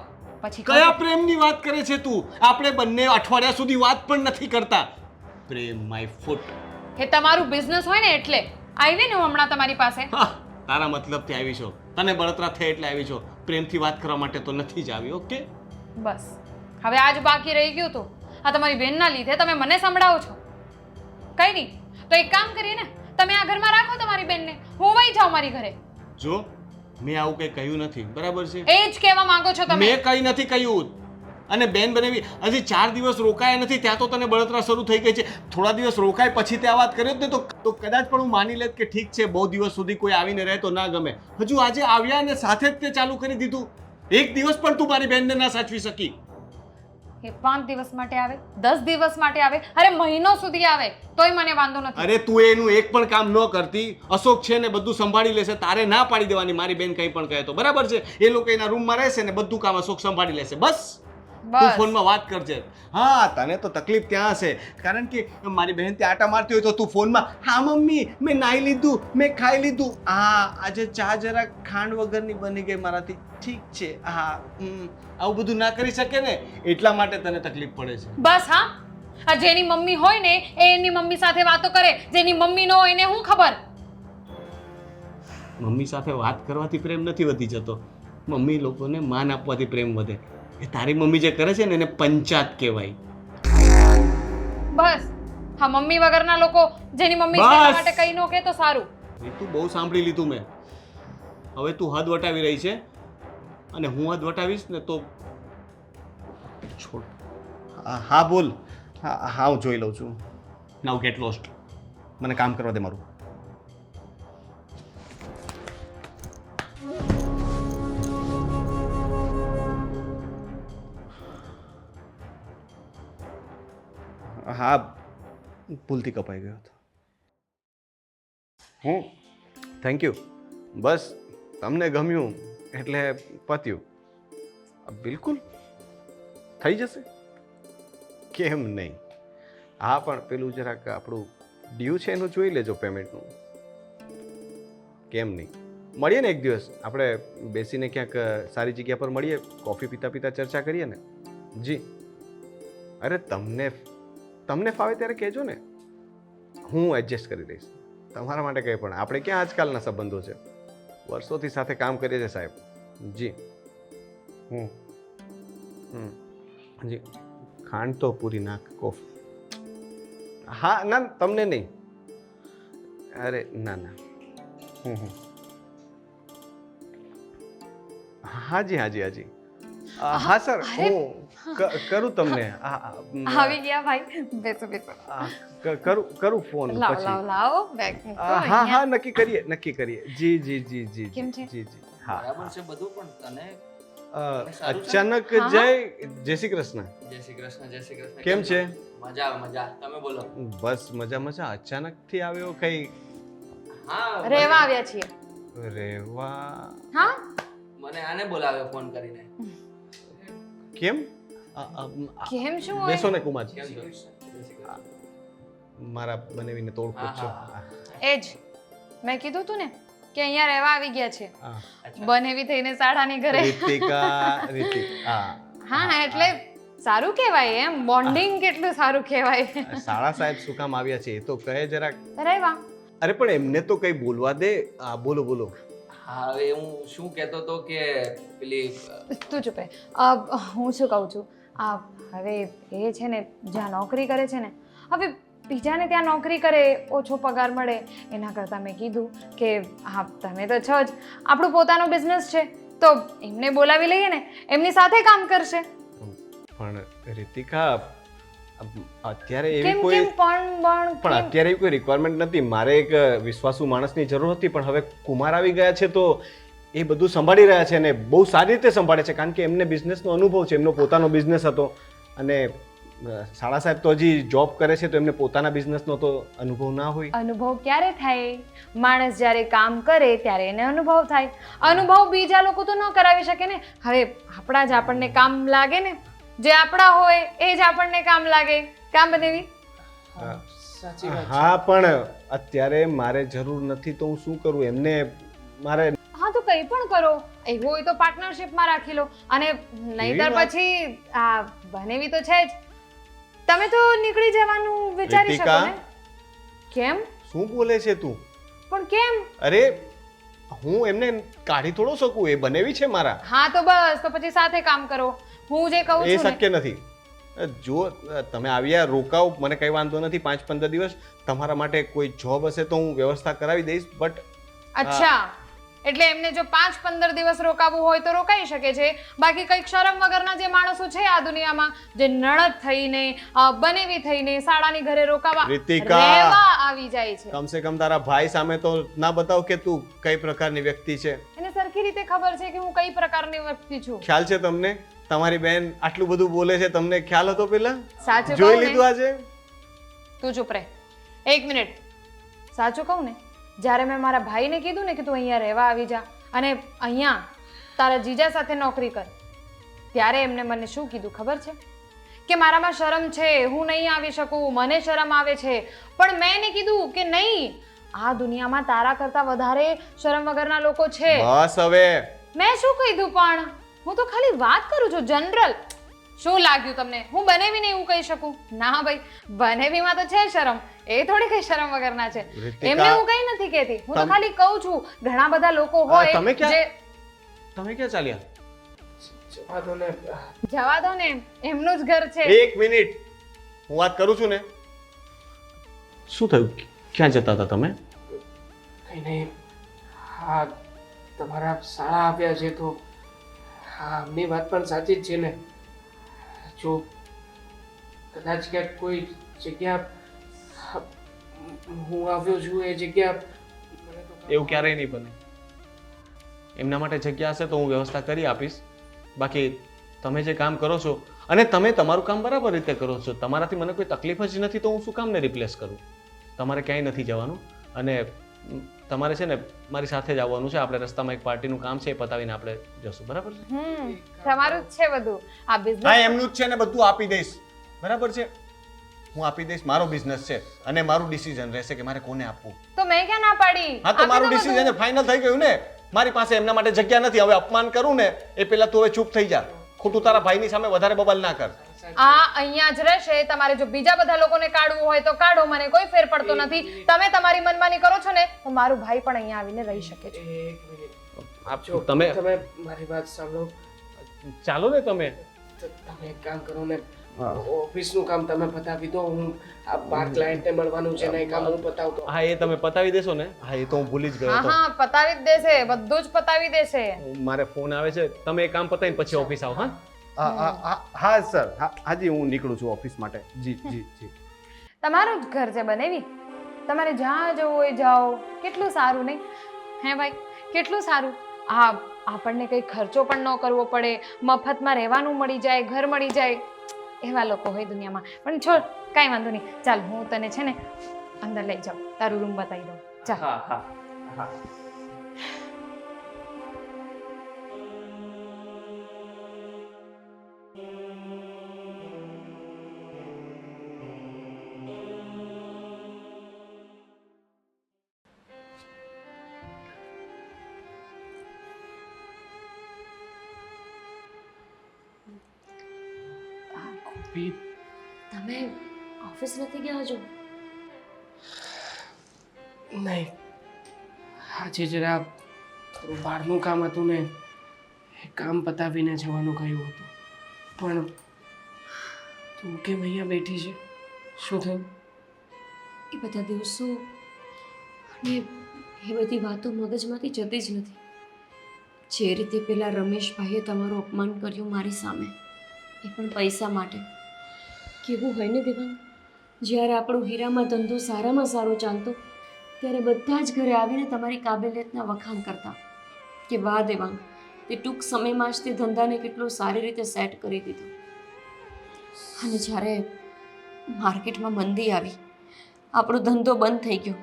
પછી કયા પ્રેમની વાત કરે છે તું? આપણે બંને અઠવાડિયા સુધી વાત પણ નથી કરતા. પ્રેમ માય ફૂટ. એ તમારું બિઝનેસ હોય ને એટલે આવી ને હું હમણાં તમારી પાસે. તારા મતલબથી આવી છો, તને બળતરા થઈ એટલે આવી છો. પ્રેમથી વાત કરવા માટે તો નથી જ આવી. ઓકે બસ હવે આજ બાકી રહી ગયું તું. આ તમારી બેનના લીધે તમે મને સંભળાવો છો. કઈ નહીં તો એક કામ કરીએ ને, તમે આ ઘરમાં રાખો તમારી બેનને, હું વહી જાઉં મારી ઘરે. જો મેં આવું કંઈ કહ્યું નથી, બરાબર છે? એ જ કહેવા માંગો છો તમે? મેં કંઈ નથી કહ્યું. અને બેન બનેવી હજી 4 દિવસ રોકાયા નથી ત્યાં તો તને બળતરા શરૂ થઈ ગઈ છે. થોડા દિવસ રોકાય પછી તે આ વાત કર્યો જ ને તો કદાચ પણ હું માની લેત કે ઠીક છે, બહુ દિવસ સુધી કોઈ આવીને રહે તો ના ગમે. હજુ આજે આવ્યા અને સાથે જ તે ચાલુ કરી દીધું. એક દિવસ પણ તું મારી બેનને ના સાચવી શકી. એ 5 દિવસ માટે આવે, 10 દિવસ માટે આવે, અરે મહિનો સુધી આવે તોય મને વાંધો નથી. અરે તું એનું એક પણ કામ ન કરતી. અશોક છે ને બધું સંભાળી લેશે, તારે ના પાડી દેવાની મારી બેન કંઈ પણ કહે તો. બરાબર છે, એ લોકો એના રૂમમાં રહેશે ને બધું કામ અશોક સંભાળી લેશે. બસ તું બસ ફોનમાં વાત કરજે. હા, તને તો તકલીફ ત્યાં હશે કારણ કે મારી બહેન ત્યાં આટા મારતી હોય તો તું ફોનમાં હા મમ્મી મેં નાહી લીધું, મેં ખાઈ લીધું, હા આજે ચા જરા ખાંડ વગરની બની ગઈ મારાથી, ઠીક છે, હા આવું બધું ના કરી શકે ને એટલા માટે તને તકલીફ પડે છે. બસ હા, આ જેની મમ્મી હોય ને એ એની મમ્મી સાથે વાતો કરે, જેની મમ્મી ન હોય એને શું ખબર. મમ્મી સાથે વાત કરવાથી પ્રેમ નથી વધી જતો, મમ્મી લોકોને માન આપવાથી પ્રેમ વધે. એ તારી મમ્મી જે કરે છે ને એને પંચાત કહેવાય. બસ હા, મમ્મી વગરના લોકો જેની મમ્મી છે એના માટે કઈ ન કહે તો સારું. તું બહુ સાંભળી લીધું મેં. હવે તું હદ વટાવી રહી છે અને હું હદ વટાવીશ ને તો છોડ. હા બોલ. હા હું જોઈ લઉં છું. નાઉ ગેટ લોસ્ટ. મને કામ કરવા દે મારું. હા ભૂલથી કપાઈ ગયો હતો. Thank you. બસ તમને ગમ્યું એટલે પત્યું. બિલકુલ થઈ જશે, કેમ નહીં. હા પણ પેલું જરાક આપણું ડ્યુ છે એનું જોઈ લેજો પેમેન્ટનું. કેમ નહીં, મળીએ ને એક દિવસ, આપણે બેસીને ક્યાંક સારી જગ્યા પર મળીએ, કોફી પીતા પીતા ચર્ચા કરીએ ને. જી અરે તમને ફાવે ત્યારે કહેજો ને, હું એડજસ્ટ કરી દઈશ તમારા માટે. કંઈ પણ આપણે ક્યાં આજકાલના સંબંધો છે, વર્ષોથી સાથે કામ કરીએ છીએ સાહેબ. જી જી ખાંડ તો પૂરી નાખ કોફી. હા ના તમને નહીં, અરે ના ના હાજી હાજી હાજી હા સર હું કરું તમને. આવી ગયા ભાઈ, બેસો બેસો. કરું ફોન લાવ પછી. લાવ લાવ બેગ મૂકો હા અહીંયા. હા નક્કી કરીએ. જી જી જી જી કેમ છે? જી જી હા. બરાબર છે બધું, પણ તને અચાનક હા, જય શ્રી કૃષ્ણ. જય શ્રી કૃષ્ણ. જય શ્રી કૃષ્ણ. કેમ છે? મજા આવે મજા. તમે બોલો. બસ મજા મજા. અચાનક થી આવ્યો કઈ હા, રહેવા આવ્યા છીએ. રેવા? હા મને આને બોલાવ્યો ફોન કરીને. કેમ? કેમ શું હોય? બેસો ને કુમાર. કેમ છો? જય શ્રી કૃષ્ણ. મારા બનેવીને તોડફોડ છો. હા, એ જ મેં કીધું તું ને કે અહીંયા રહેવા આવી ગયા છે. હા. અચ્છા. બનેવી થઈને સાડાની ઘરે. રિતિક હા એટલે સારું કહેવાય, એમ બોન્ડિંગ કેટલું સારું કહેવાય. શાળા સાહેબ શું કામ આવ્યા છે એ તો કહે જરાક. રહેવા. અરે પણ એમને તો કઈ બોલવા દે. બોલો બોલો. હા, હવે હું શું કહેતો હતો કે પેલી તું ચૂપ રહે. હું શું કહું છું, હવે એ છે ને જ્યાં નોકરી કરે છે ને, હવે બીજાને ત્યાં નોકરી કરે ઓછો પગાર મળે એના કરતાં મેં કીધું કે હા તમે તો છો જ, આપણું પોતાનો બિઝનેસ છે તો એમને બોલાવી લઈએ ને, એમની સાથે કામ કરશે. પણ રીતિકા અત્યારે એવી કેમ કોઈ કેમ પણ પણ અત્યારે એવી કોઈ રિક્વાયરમેન્ટ નથી. મારે એક વિશ્વાસુ માણસની જરૂર હતી પણ હવે કુમાર આવી ગયા છે તો એ બધું સંભાળી રહ્યા છે અને બહુ સારી રીતે સંભાળે છે કારણ કે એમને બિઝનેસનો અનુભવ છે. એમનો પોતાનો બિઝનેસ હતો અને શાળા સાહેબ તો હજી જોબ કરે છે તો એમને પોતાના બિઝનેસનો તો અનુભવ ના હોય. અનુભવ ક્યારે થાય? માણસ જ્યારે કામ કરે ત્યારે એને અનુભવ થાય. અનુભવ બીજા લોકો તો ન કરાવી શકે ને. હવે આપણા જ આપણને કામ લાગે ને, જે આપણા હોય એ જ આપણને કામ લાગે. કામ બનેવી? સાચી વાત છે. હા પણ અત્યારે મારે જરૂર નથી તો હું શું કરું? એમને મારે હા તો કંઈ પણ કરો, એવું હોય તો પાર્ટનરશિપમાં રાખી લો. અને નહીંતર વાત? પછી આ બનેવી તો છે જ, તમે તો નીકળી જવાનું વિચારી શકો રીતિકા? ને. કેમ શું બોલે છે તું? પણ કેમ? અરે હું એમને કાઢી થોડો શકું, એ બનેવી છે મારા. હા તો બસ, તો પછી સાથે કામ કરો. હું જે કહું એ છું ને. શક્ય નથી. જો તમે આવ્યા રોકાવ, મને કઈ વાંધો નથી. 5-15 દિવસ તમારા માટે કોઈ જોબ હશે તો હું વ્યવસ્થા કરાવી દઈશ. બટ અચ્છા એટલે એમને જો 5-15 દિવસ રોકાવું હોય તો રોકાઈ શકે છે. બાકી કંઈક શરમ વગરના જે માણસો છે આ દુનિયામાં, જે નણદ થઈને બનેવી થઈને શાળાની ઘરે રોકાવા રીતિકા, રહેવા આવી જાય છે. કમસે કમ તારા ભાઈ સામે તો ના બતાવ કે તું કઈ પ્રકારની વ્યક્તિ છે. એને સરખી રીતે ખબર છે કે હું કઈ પ્રકારની વ્યક્તિ છું. ખ્યાલ છે તમને? તમારી બેન આટલું બધું બોલે છે, તમને ખ્યાલ હતો પેલા? સાચું જોઈ કહું લીધું ને, આજે? તું ચૂપ રહે 1 મિનિટ. સાચું કહું ને, જ્યારે મેં મારા ભાઈને કીધું ને કે તું અહીંયા રહેવા આવી જા અને અહીંયા તારા જીજા સાથે નોકરી કર, ત્યારે એમને મને શું કીધું ખબર છે? કે મારામાં શરમ છે, હું નહીં આવી શકું, મને શરમ આવે છે. પણ મેં એને કીધું કે નહીં, આ દુનિયામાં તારા કરતાં વધારે શરમ વગરના લોકો છે. બસ હવે મેં શું કીધું? પણ હું તો ખાલી વાત કરું છું, જનરલ. શું લાગ્યું તમને હું બનેવીને એવું કહી શકું? ના ભાઈ, બનેવીમાં તો છે શરમ, એ થોડી કઈ શરમ વગરના છે. રીતિકા, એમને હું કઈ નથી કહેતી, હું તો તમ- ખાલી કહું છું ઘણા બધા લોકો તમે હોય ક્યાં- જે તમે ક્યાં ચાલ્યા? જવા દો ને. જવા દો ને, એમનું જ ઘર છે. 1 મિનિટ, હું વાત કરું છું ને. શું થયું? ક્યાં જતા હતા તમે? કંઈ નહીં. હા, તમારા શાળા આવ્યા છે તો હા, આમની વાત પણ સાચી જ છે ને. જો કદાચ ક્યાંક કોઈ જગ્યા હું આવ્યો છું એ જગ્યા મને તો એવું ક્યારેય નહીં બને. એમના માટે જગ્યા હશે તો હું વ્યવસ્થા કરી આપીશ. બાકી તમે જે કામ કરો છો અને તમે તમારું કામ બરાબર રીતે કરો છો, તમારાથી મને કોઈ તકલીફ જ નથી તો હું શું કામને રિપ્લેસ કરું? તમારે ક્યાંય નથી જવાનું અને તમારે છે ને મારી સાથે જ આવવાનું છે. આપણે રસ્તામાં એક પાર્ટીનું કામ છે, એ પતાવીને આપણે જશું, બરાબર છે? તમારું જ છે બધું આ હા, બિઝનેસ. એમનું જ છે ને, બધું આપી દઈશ, બરાબર છે? હું આપી દઈશ, મારો બિઝનેસ છે અને મારું ડિસિઝન રહેશે કે મારે કોને આપવું. તો મેં ક્યાં ના પાડી? હા, તો આપી મારું દો બધું. ડિસિઝન ફાઇનલ થઈ ગયું ને. મારી પાસે એમના માટે જગ્યા નથી. હવે અપમાન કરું ને એ પહેલા તું હવે ચૂપ થઈ જા. ખોટું તારા ભાઈની સામે વધારે બબાલ ના કર. આ અહીંયા જ રહેશે. તમારે જો બીજા બધા લોકોને કાઢવું હોય તો કાઢો, મને કોઈ ફેર પડતો નથી. તમે તમારી મનમાની કરો છો ને તો મારું ભાઈ પણ અહીંયા આવીને રહી શકે છે. એક મિનિટ. જો તમે મારી વાત સાંભળો. ચાલો ને તમે. તમે એક કામ કરો ને, ઓફિસનું કામ તમે પતાવી દો. હું આ 12 ક્લાયન્ટને મળવાનું છે ને એ કામ હું પતાવતો. હા, એ તમે પતાવી દેશો ને? હા, એ તો હું ભૂલી જ ગયો હા હતો. હા, પતાવી જ દેશે, બધું જ પતાવી દેશે. મારે ફોન આવે છે, તમે એક કામ પતાવીને પછી ઓફિસ આવો. હા સર, હાજી હું નીકળું છું ઓફિસ માટે. જી જી જી. તમારું જ ઘર છે બનેવી, તમારે જ્યાં જવું હોય જાઓ. કેટલું સારું નહીં હે ભાઈ? કેટલું સારું. આપણને કંઈ ખર્ચો પણ ન કરવો પડે, મફતમાં રહેવાનું મળી જાય, ઘર મળી જાય. એવા લોકો હોય દુનિયામાં. પણ છોડ, કાંઈ વાંધો નહીં. ચાલ, હું તને છે ને અંદર લઈ જાઉં, તારું રૂમ બતાવી દઉં. ચાલ. હા હા હા. ગોપી, તમે ઓફિસ નથી ગયા હજુ? નહીં, આજે જરા થોડું બહારનું કામ હતું ને એ કામ પતાવીને જવાનું કહ્યું હતું. પણ તું કેમ અહીંયા બેઠી છે? શું થયું? એ બધા દિવસો અને એ બધી વાતો મગજમાંથી જતી જ નથી. જે રીતે પેલા રમેશભાઈએ તમારું અપમાન કર્યું મારી સામે, એ પણ પૈસા માટે. કેવું હોય ને દેવાંગ, જ્યારે આપણો હીરામાં ધંધો સારામાં સારો ચાલતો ત્યારે બધા જ ઘરે આવીને તમારી કાબેલિયતના વખાણ કરતા કે વાહ દેવાંગ, તે ટૂંક સમયમાં જ તે ધંધાને કેટલો સારી રીતે સેટ કરી દીધો. અને જ્યારે માર્કેટમાં મંદી આવી, આપણો ધંધો બંધ થઈ ગયો,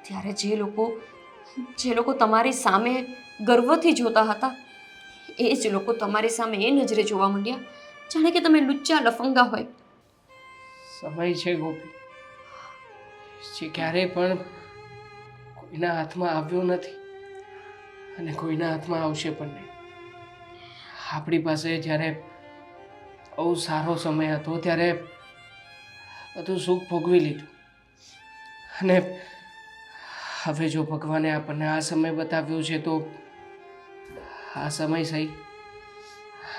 ત્યારે જે લોકો તમારી સામે ગર્વથી જોતા હતા, એ જ લોકો તમારી સામે એ નજરે જોવા માંડ્યા જાણે કે તમે લુચ્ચા લફંગા હોય. સમય છે ગોપી, જે ક્યારેય પણ કોઈના હાથમાં આવ્યો નથી અને કોઈના હાથમાં આવશે પણ નહીં. આપણી પાસે જ્યારે બહુ સારો સમય હતો ત્યારે બધું સુખ ભોગવી લીધું અને હવે જો ભગવાને આપણને આ સમય બતાવ્યો છે તો આ સમય સહી,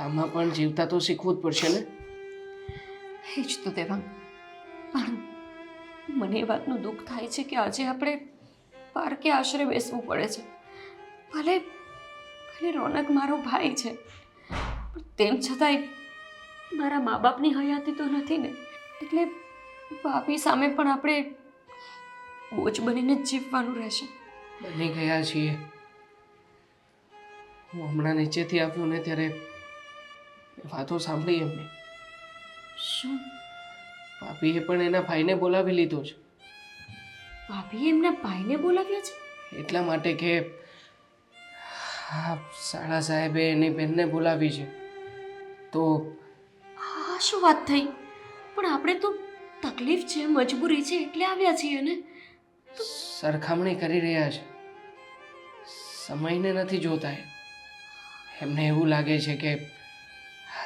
આમાં પણ જીવતા તો શીખવું જ પડશે ને. એ જ તો દેવાંગ, પણ મને એ વાતનું દુઃખ થાય છે કે આજે આપણે પારકે આશરે બેસવું પડે છે. ભલે ભલે રોનક મારો ભાઈ છે, પણ તેમ છતાંય મારા મા બાપની હયાતી તો નથી ને, એટલે ભાભી સામે પણ આપણે બોજ બનીને જ જીવવાનું રહેશે. બની ગયા છીએ. હું હમણાં નીચેથી આવ્યો ને ત્યારે એ વાતો સાંભળી એમને. શું? ભાભીએ પણ એના ભાઈને બોલાવી લીધો છે. ભાભીએ એમના ભાઈને બોલાવ્યા છે? એટલા માટે કે હા, શાળા સાહેબે એની બહેનને બોલાવી છે. તો આ શું વાત થઈ? પણ આપણે તો તકલીફ છે, મજબૂરી છે એટલે આવ્યા છીએ ને. સરખામણી કરી રહ્યા છે. સમયને નથી જોતા એમને એવું લાગે છે કે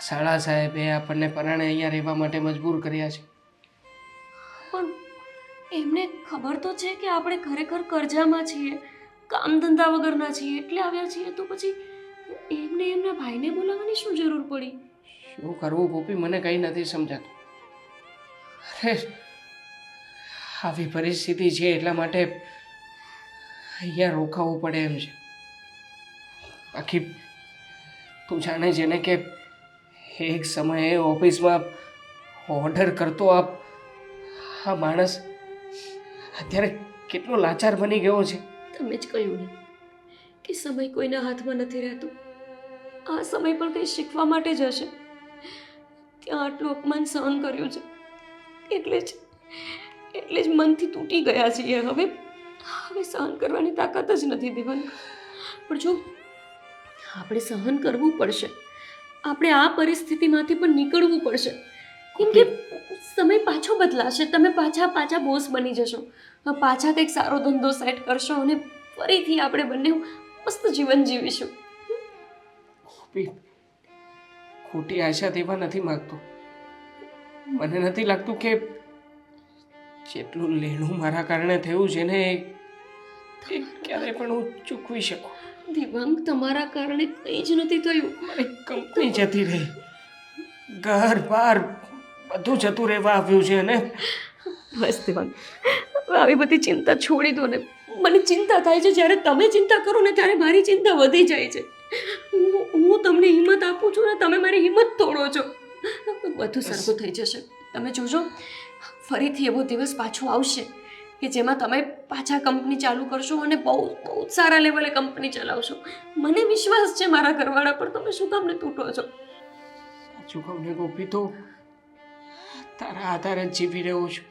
શાળા સાહેબે આપણને પરાણે અહીંયા રહેવા માટે મજબૂર કર્યા છે. પણ એમને ખબર તો છે કે આપણે ખરેખર કરજામાં છીએ, કામ ધંધા વગરના છીએ એટલે આવ્યા છીએ. તો પછી એમને એમના ભાઈને બોલાવવાની શું જરૂર પડી? શું કરવું ગોપી, મને કંઈ નથી સમજાતું. અરે આવી પરિસ્થિતિ છે એટલા માટે અહીંયા રોકાવું પડે એમ છે. બાકી તું જાણે છે ને કે એક સમયે ઓફિસમાં ઓર્ડર કરતો આ માણસ અત્યારે કેટલો લાચાર બની ગયો છે. તમે જ કહ્યું ને કે સમય કોઈના હાથમાં નથી રહેતો. આ સમય પણ કંઈ શીખવા માટે જ હશે. ત્યાં આટલું અપમાન સહન કર્યું છે એટલે જ મનથી તૂટી ગયા છીએ. હવે સહન કરવાની તાકાત જ નથી દેવાન. પણ જો આપણે સહન કરવું પડશે, આપણે આ પરિસ્થિતિમાંથી પણ નીકળવું પડશે. કેમ કે સમય પાછો બદલાશે. તમે પાછા બોસ બની જશો, પાછા કંઈક સારો ધંધો સેટ કરશો અને ફરીથી આપણે બંને મસ્ત જીવન જીવીશું. ખોટી આશા દેવા નથી માગતો. મને નથી લાગતું કે જેટલું લેણું મારા કારણે થયું છે ને એ ક્યારે પણ હું ચૂકવી શકું. દિવાંગ, તમારા કારણે કંઈ જ નથી થયું. મારી કંપની જતી રહી, ઘર બાર બધું જતું રહેવા આવ્યું છે. અને બસ દિવાંગ, હવે આવી બધી ચિંતા છોડી દો ને. મને ચિંતા થાય છે જ્યારે તમે ચિંતા કરો ને ત્યારે મારી ચિંતા વધી જાય છે. હું તમને હિંમત આપું છું ને તમે મારી હિંમત તોડો છો. બધું સરખું થઈ જશે. તમે જોજો, ફરીથી એવો દિવસ પાછો આવશે કે જેમાં તમે પાછા કંપની ચાલુ કરશો અને બહુ બહુ સારા લેવલે કંપની ચલાવશો. મને વિશ્વાસ છે મારા ઘરવાળા પર. તમે શું કામને તૂટો છો? સાચું કહું ને ગોપી, તો તારા આધારે જ જીવી રહ્યો છું.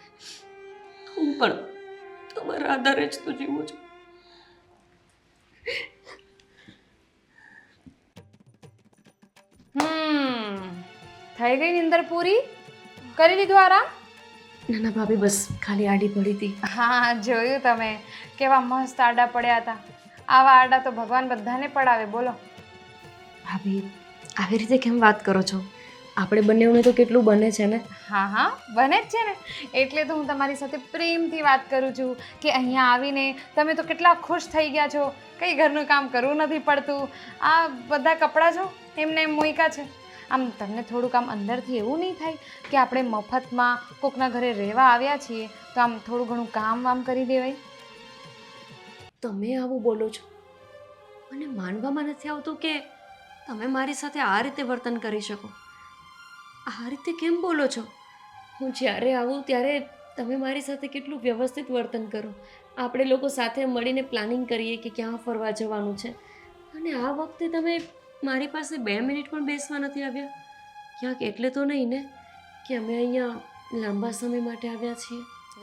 હું પણ તમારા આધારે જ તો જીવું છું. થઈ ગઈ નિંદર પૂરી? કરી લીધું આરામ? ના ભાભી, બસ ખાલી આડી પડી હતી. હા, જોયું તમે કેવા મસ્ત આડા પડ્યા હતા. આવા આડા તો ભગવાન બધાને પડાવે. બોલો ભાભી, આવી રીતે કેમ વાત કરો છો? આપણે બંનેઓને તો કેટલું બને છે ને. હા, બને જ છે ને. એટલે તો હું તમારી સાથે પ્રેમથી વાત કરું છું કે અહીંયા આવીને તમે તો કેટલા ખુશ થઈ ગયા છો. કંઈ ઘરનું કામ કરવું નથી પડતું. આ બધા કપડાં જો એમને એમ મૂક્યા છે. આમ તમને થોડુંક આમ અંદરથી એવું નહીં થાય કે આપણે મફતમાં કોકના ઘરે રહેવા આવ્યા છીએ તો આમ થોડું ઘણું કામ વામ કરી દેવાય? તમે આવું બોલો છો? મને માનવામાં નથી આવતું કે તમે મારી સાથે આ રીતે વર્તન કરી શકો. આ રીતે કેમ બોલો છો? હું જ્યારે આવું ત્યારે તમે મારી સાથે કેટલું વ્યવસ્થિત વર્તન કરો. આપણે લોકો સાથે મળીને પ્લાનિંગ કરીએ કે ક્યાં ફરવા જવાનું છે. અને આ વખતે તમે મારી પાસે 2 મિનિટ પણ બેસવા નથી આવ્યા. ક્યાંક એટલે તો નહીં ને કે અમે અહીંયા લાંબા સમય માટે આવ્યા છીએ?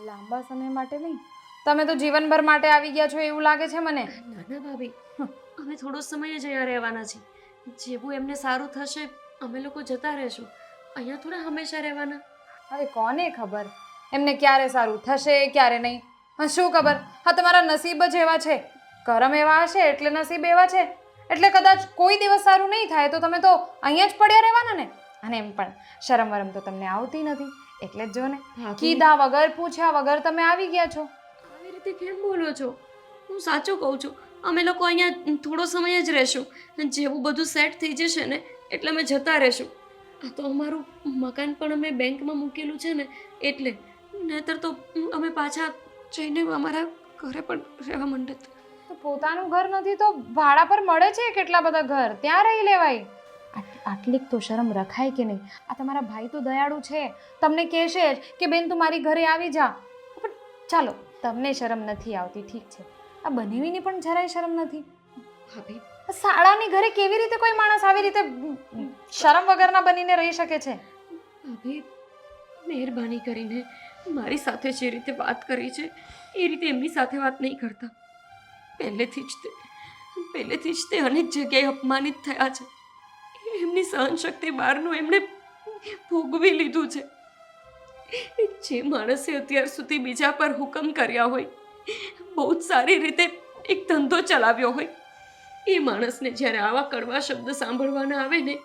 લાંબા સમય માટે નહીં, તમે તો જીવનભર માટે આવી ગયા છો એવું લાગે છે મને. ના ભાભી, અમે થોડો સમય જ અહીંયા રહેવાના છીએ. જેવું એમને સારું થશે અમે લોકો જતા રહેશું. અહીંયા થોડા હંમેશા રહેવાના. હવે કોને ખબર એમને ક્યારે સારું થશે ક્યારે નહીં. હા, શું ખબર. હા, તમારા નસીબ જ એવા છે, કરમ એવા હશે એટલે નસીબ એવા છે. એટલે કદાચ કોઈ દિવસ સારું નહીં થાય તો તમે તો અહીંયા જ પડ્યા રહેવાના ને. અને એમ પણ શરમ વરમ તો તમને આવતી નથી એટલે જ જો ને, કીધા વગર પૂછ્યા વગર તમે આવી ગયા છો. આવી રીતે કેમ બોલો છો? હું સાચું કહું છું. અમે લોકો અહીંયા થોડો સમય જ રહેશું. જેવું બધું સેટ થઈ જશે ને એટલે અમે જતા રહેશું. આ તો અમારું મકાન પણ અમે બેંકમાં મૂકેલું છે ને એટલે. નહીંતર તો અમે પાછા જઈને અમારા ઘરે પણ રહેવા માંડત. તો પોતાનું ઘર નથી તો ભાડા પર મળે છે કેટલા બધા ઘર, ત્યાં રહી લેવાય. આટલીક તો શરમ રખાય કે નહીં? આ તમારા ભાઈ તો દયાળુ છે, તમને કહેશે જ કે બેન તું મારી ઘરે આવી જા. પણ ચાલો તમને શરમ નથી આવતી, ઠીક છે, આ બનેવીની પણ જરાય શરમ નથી. ભાભી શાળાની ઘરે કેવી રીતે કોઈ માણસ આવી રીતે શરમ વગરના બનીને રહી શકે છે? ભાભી મહેરબાની કરીને મારી સાથે જે રીતે વાત કરી છે એ રીતે એમની સાથે વાત નહીં કરતા. પહેલેથી જ તે અનેક જગ્યાએ અપમાનિત થયા છે. એમની સહનશક્તિ બહારનું એમણે ભોગવી લીધું છે. જે માણસે અત્યાર સુધી બીજા પર હુકમ કર્યા હોય, બહુ જ સારી રીતે એક ધંધો ચલાવ્યો હોય, એ માણસને જ્યારે આવા કડવા શબ્દ સાંભળવાના આવે ને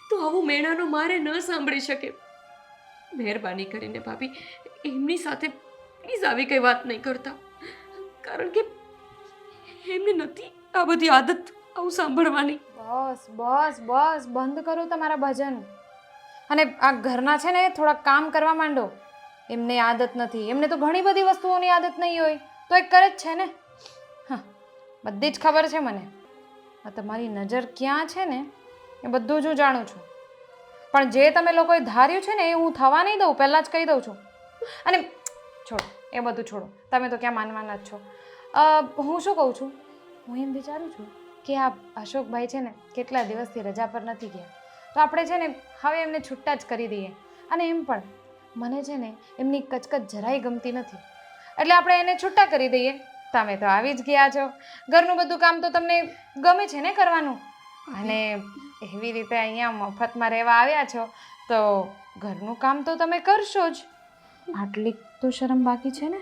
તો આવું મેણાનો મારે ન સાંભળી શકે. મહેરબાની કરીને ભાભી એમની સાથે પ્લીઝ આવી કઈ વાત નહીં કરતા, કારણ કે એમને નથી આ બધી આદત આવું સાંભળવાની. બસ બસ બસ બંધ કરો તમારા ભજન, અને આ ઘરના છે ને થોડા કામ કરવા માંડો. એમને આદત નથી, એમને તો ઘણી બધી વસ્તુઓની આદત નહીં હોય તો એ કરે જ છે ને. હા, બધી જ ખબર છે મને. આ તમારી નજર ક્યાં છે ને એ બધું જ હું જાણું છું, પણ જે તમે લોકોએ ધાર્યું છે ને એ હું થવા નહીં દઉં, પહેલાં જ કહી દઉં છું. અને છોડો એ બધું છોડો, તમે તો ક્યાં માનવાના જ છો. હું શું કહું છું, હું એમ વિચારું છું કે આ અશોકભાઈ છે ને કેટલા દિવસથી રજા પર નથી ગયા, તો આપણે છે ને હવે એમને છૂટા જ કરી દઈએ. અને એમ પણ મને છે ને એમની કચકચ જરાય ગમતી નથી, એટલે આપણે એને છૂટા કરી દઈએ. તમે તો આવી જ ગયા છો, ઘરનું બધું કામ તો તમને ગમે છે ને કરવાનું, અને એવી રીતે અહીંયા મફતમાં રહેવા આવ્યા છો તો ઘરનું કામ તો તમે કરશો જ. આટલી તો શરમ બાકી છે ને?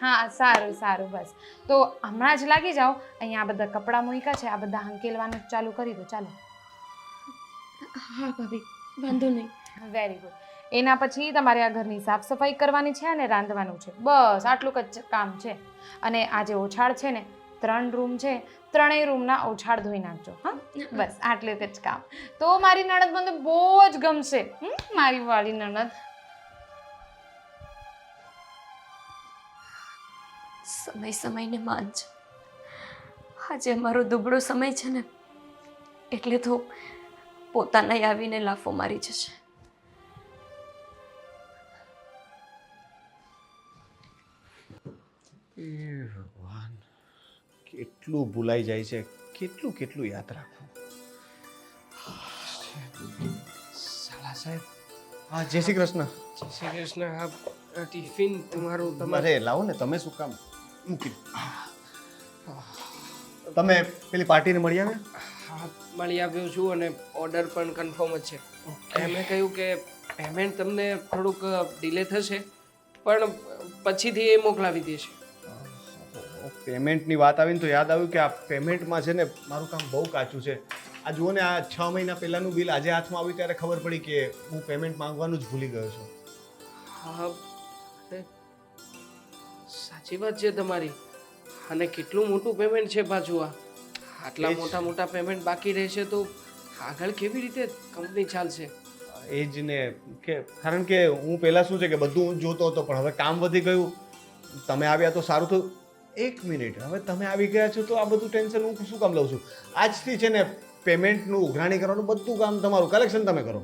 હા સારું સારું, બસ તો હમણાં જ લાગી જાઓ. અહીંયા આ બધા કપડાં મૂક્યા છે, આ બધા હંકેલવાનું ચાલુ કરી દો. ચાલો. હા ભાભી, વાંધો નહીં. Very good. એના પછી તમારે આ ઘરની સાફ સફાઈ કરવાની છે અને રાંધવાનું છે, બસ આટલું જ કામ છે. અને આ જે ઓછાળ છે ને, 3 રૂમ છે, 3 રૂમના ઓછાળ ધોઈ નાખજો. હા બસ આટલું જ કામ. તો મારી નણંદ મને બહુ જ ગમશે. મારી વાળી નણંદ. સમયને માન છે. આજે અમારો દુબળો સમય છે ને એટલે તો પોતાના આવીને લાફો મારી જશે. એ ભગવાન, કેટલું ભૂલાઈ જાય છે, કેટલું કેટલું યાદ રાખવું. સાલા સાહેબ, હા, જય શ્રી કૃષ્ણ. જય શ્રી કૃષ્ણ. આ ટિફિન તમારું અરે લાવો ને, તમે શું કામ મૂકી. તમે પેલી પાર્ટીને મળી આવ્યા? હા, મળી આવ્યો છું અને ઓર્ડર પણ કન્ફર્મ જ છે. એમણે કહ્યું કે પેમેન્ટ તમને થોડુંક ડિલે થશે, પણ પછીથી એ મોકલાવી દેશે. પેમેન્ટની વાત આવીને તો યાદ આવ્યું કે આ પેમેન્ટમાં છે ને મારું કામ બહુ કાચું છે. આ જુઓ ને, આ 6 મહિના પહેલાંનું બિલ આજે હાથમાં આવ્યું ત્યારે ખબર પડી કે હું પેમેન્ટ માંગવાનું જ ભૂલી ગયો છું. હા, સાચી વાત છે તમારી. અને કેટલું મોટું પેમેન્ટ છે પાછું. આટલા એ જ. મોટા મોટા પેમેન્ટ બાકી રહેશે તો આગળ કેવી રીતે કંપની ચાલશે? એ જ ને, કે કારણ કે હું પહેલાં શું છે કે બધું જોતો હતો, પણ હવે કામ વધી ગયું. તમે આવ્યા તો સારું થયું. 1 મિનિટ, હવે તમે આવી ગયા છો તો આ બધું ટેન્શન હું શું કામ લઉં છું? આજથી છે ને પેમેન્ટનું ઉઘરાણી કરવાનું બધું કામ તમારું, કલેક્શન તમે કરો.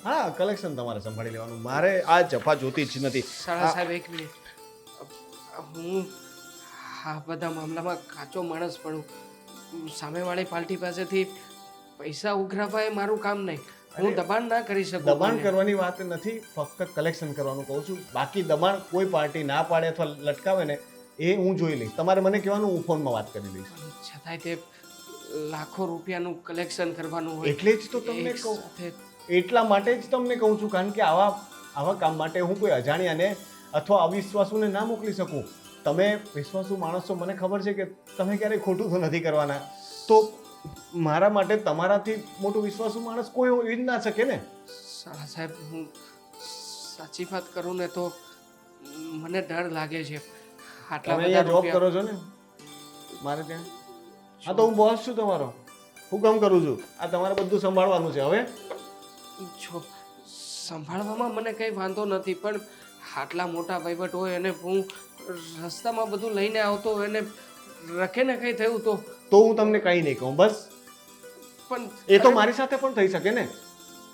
હા, કલેક્શન તમારે સંભાળી લેવાનું, મારે આ જફા જોતી જ નથી. સાડા સાહેબ, 1 મિનિટ. હું આ બધા મામલામાં કાચો માણસ પડું. સામેવાળી પાર્ટી પાસેથી પૈસા ઉઘરાવવા એ મારું કામ નહીં. હું દબાણ ના કરી શકું. દબાણ કરવાની વાત નથી, ફક્ત કલેક્શન કરવાનું કહું છું. બાકી દબાણ કોઈ પાર્ટી ના પાડે અથવા લટકાવે ને એ હું જોઈ લઈશ. તમારે મને કહેવાનું, હું ફોનમાં વાત કરી લઈશ. છતાંય તે લાખો રૂપિયાનું કલેક્શન કરવાનું હોય. એટલે જ તો તમને એક કહું, સાથે એટલા માટે જ તમને કહું છું, કારણ કે આવા કામ માટે હું કોઈ અજાણ્યાને અથવા અવિશ્વાસુને ના મોકલી શકું. તમે વિશ્વાસુ માણસ છો, મને ખબર છે કે તમે ક્યારેય ખોટું તો નથી કરવાના. તો મારા માટે તમારાથી મોટું વિશ્વાસુ માણસ કોઈ હોઈ જ ના શકે ને. સાલા સાહેબ, હું સાચી વાત કરું ને તો મને ડર લાગે છે. આટલા તમે બધા અહીંયા જોબ રૂપિયા કરો છો ને મારે ત્યાં? હા, તો હું બોસ છું તમારો, હુકમ કરું છું. આ તમારે બધું સંભાળવાનું છે હવે. જો સંભાળવામાં મને કંઈ વાંધો નથી, પણ આટલા મોટા વહીવટ હોય અને હું રસ્તામાં બધું લઈને આવતો હોય ને રખે ને કંઈ થયું તો તો હું તમને કંઈ નહીં કહું, બસ. પણ એ તો મારી સાથે પણ થઈ શકે ને.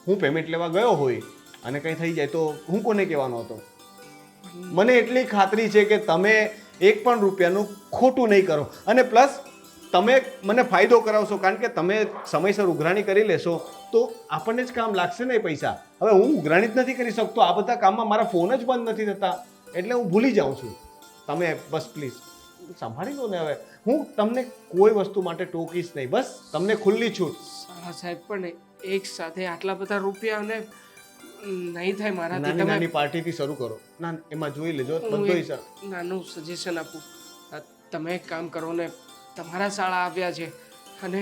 હું પેમેન્ટ લેવા ગયો હોય અને કંઈ થઈ જાય તો હું કોને કહેવાનો હતો? મને એટલી ખાતરી છે કે તમે એક પણ રૂપિયાનું ખોટું નહીં કરો, અને પ્લસ તમે મને ફાયદો કરાવશો, કારણ કે તમે સમયસર ઉઘરાણી કરી લેશો તો આપણને જ કામ લાગશે ને એ પૈસા. હવે હું ઉઘરાણી જ નથી કરી શકતો, આ બધા કામમાં મારા ફોન જ બંધ નથી થતા, એટલે હું ભૂલી જાઉં છું. તમે બસ પ્લીઝ સંભાળી લો ને. હવે હું તમને કોઈ વસ્તુ માટે ટોકીશ નહીં, બસ તમને ખુલ્લી છૂટ. સાલા સાહેબ પણ એક સાથે આટલા બધા રૂપિયા અને નહીં થાય મારાથી. નાની તમે નાની પાર્ટીથી શરૂ કરો. ના, એમાં જોઈ લેજો હું બધો એક હિસાબ. નાનું સજેશન આપું. તમે એક કામ કરો ને, તમારા શાળા આવ્યા છે અને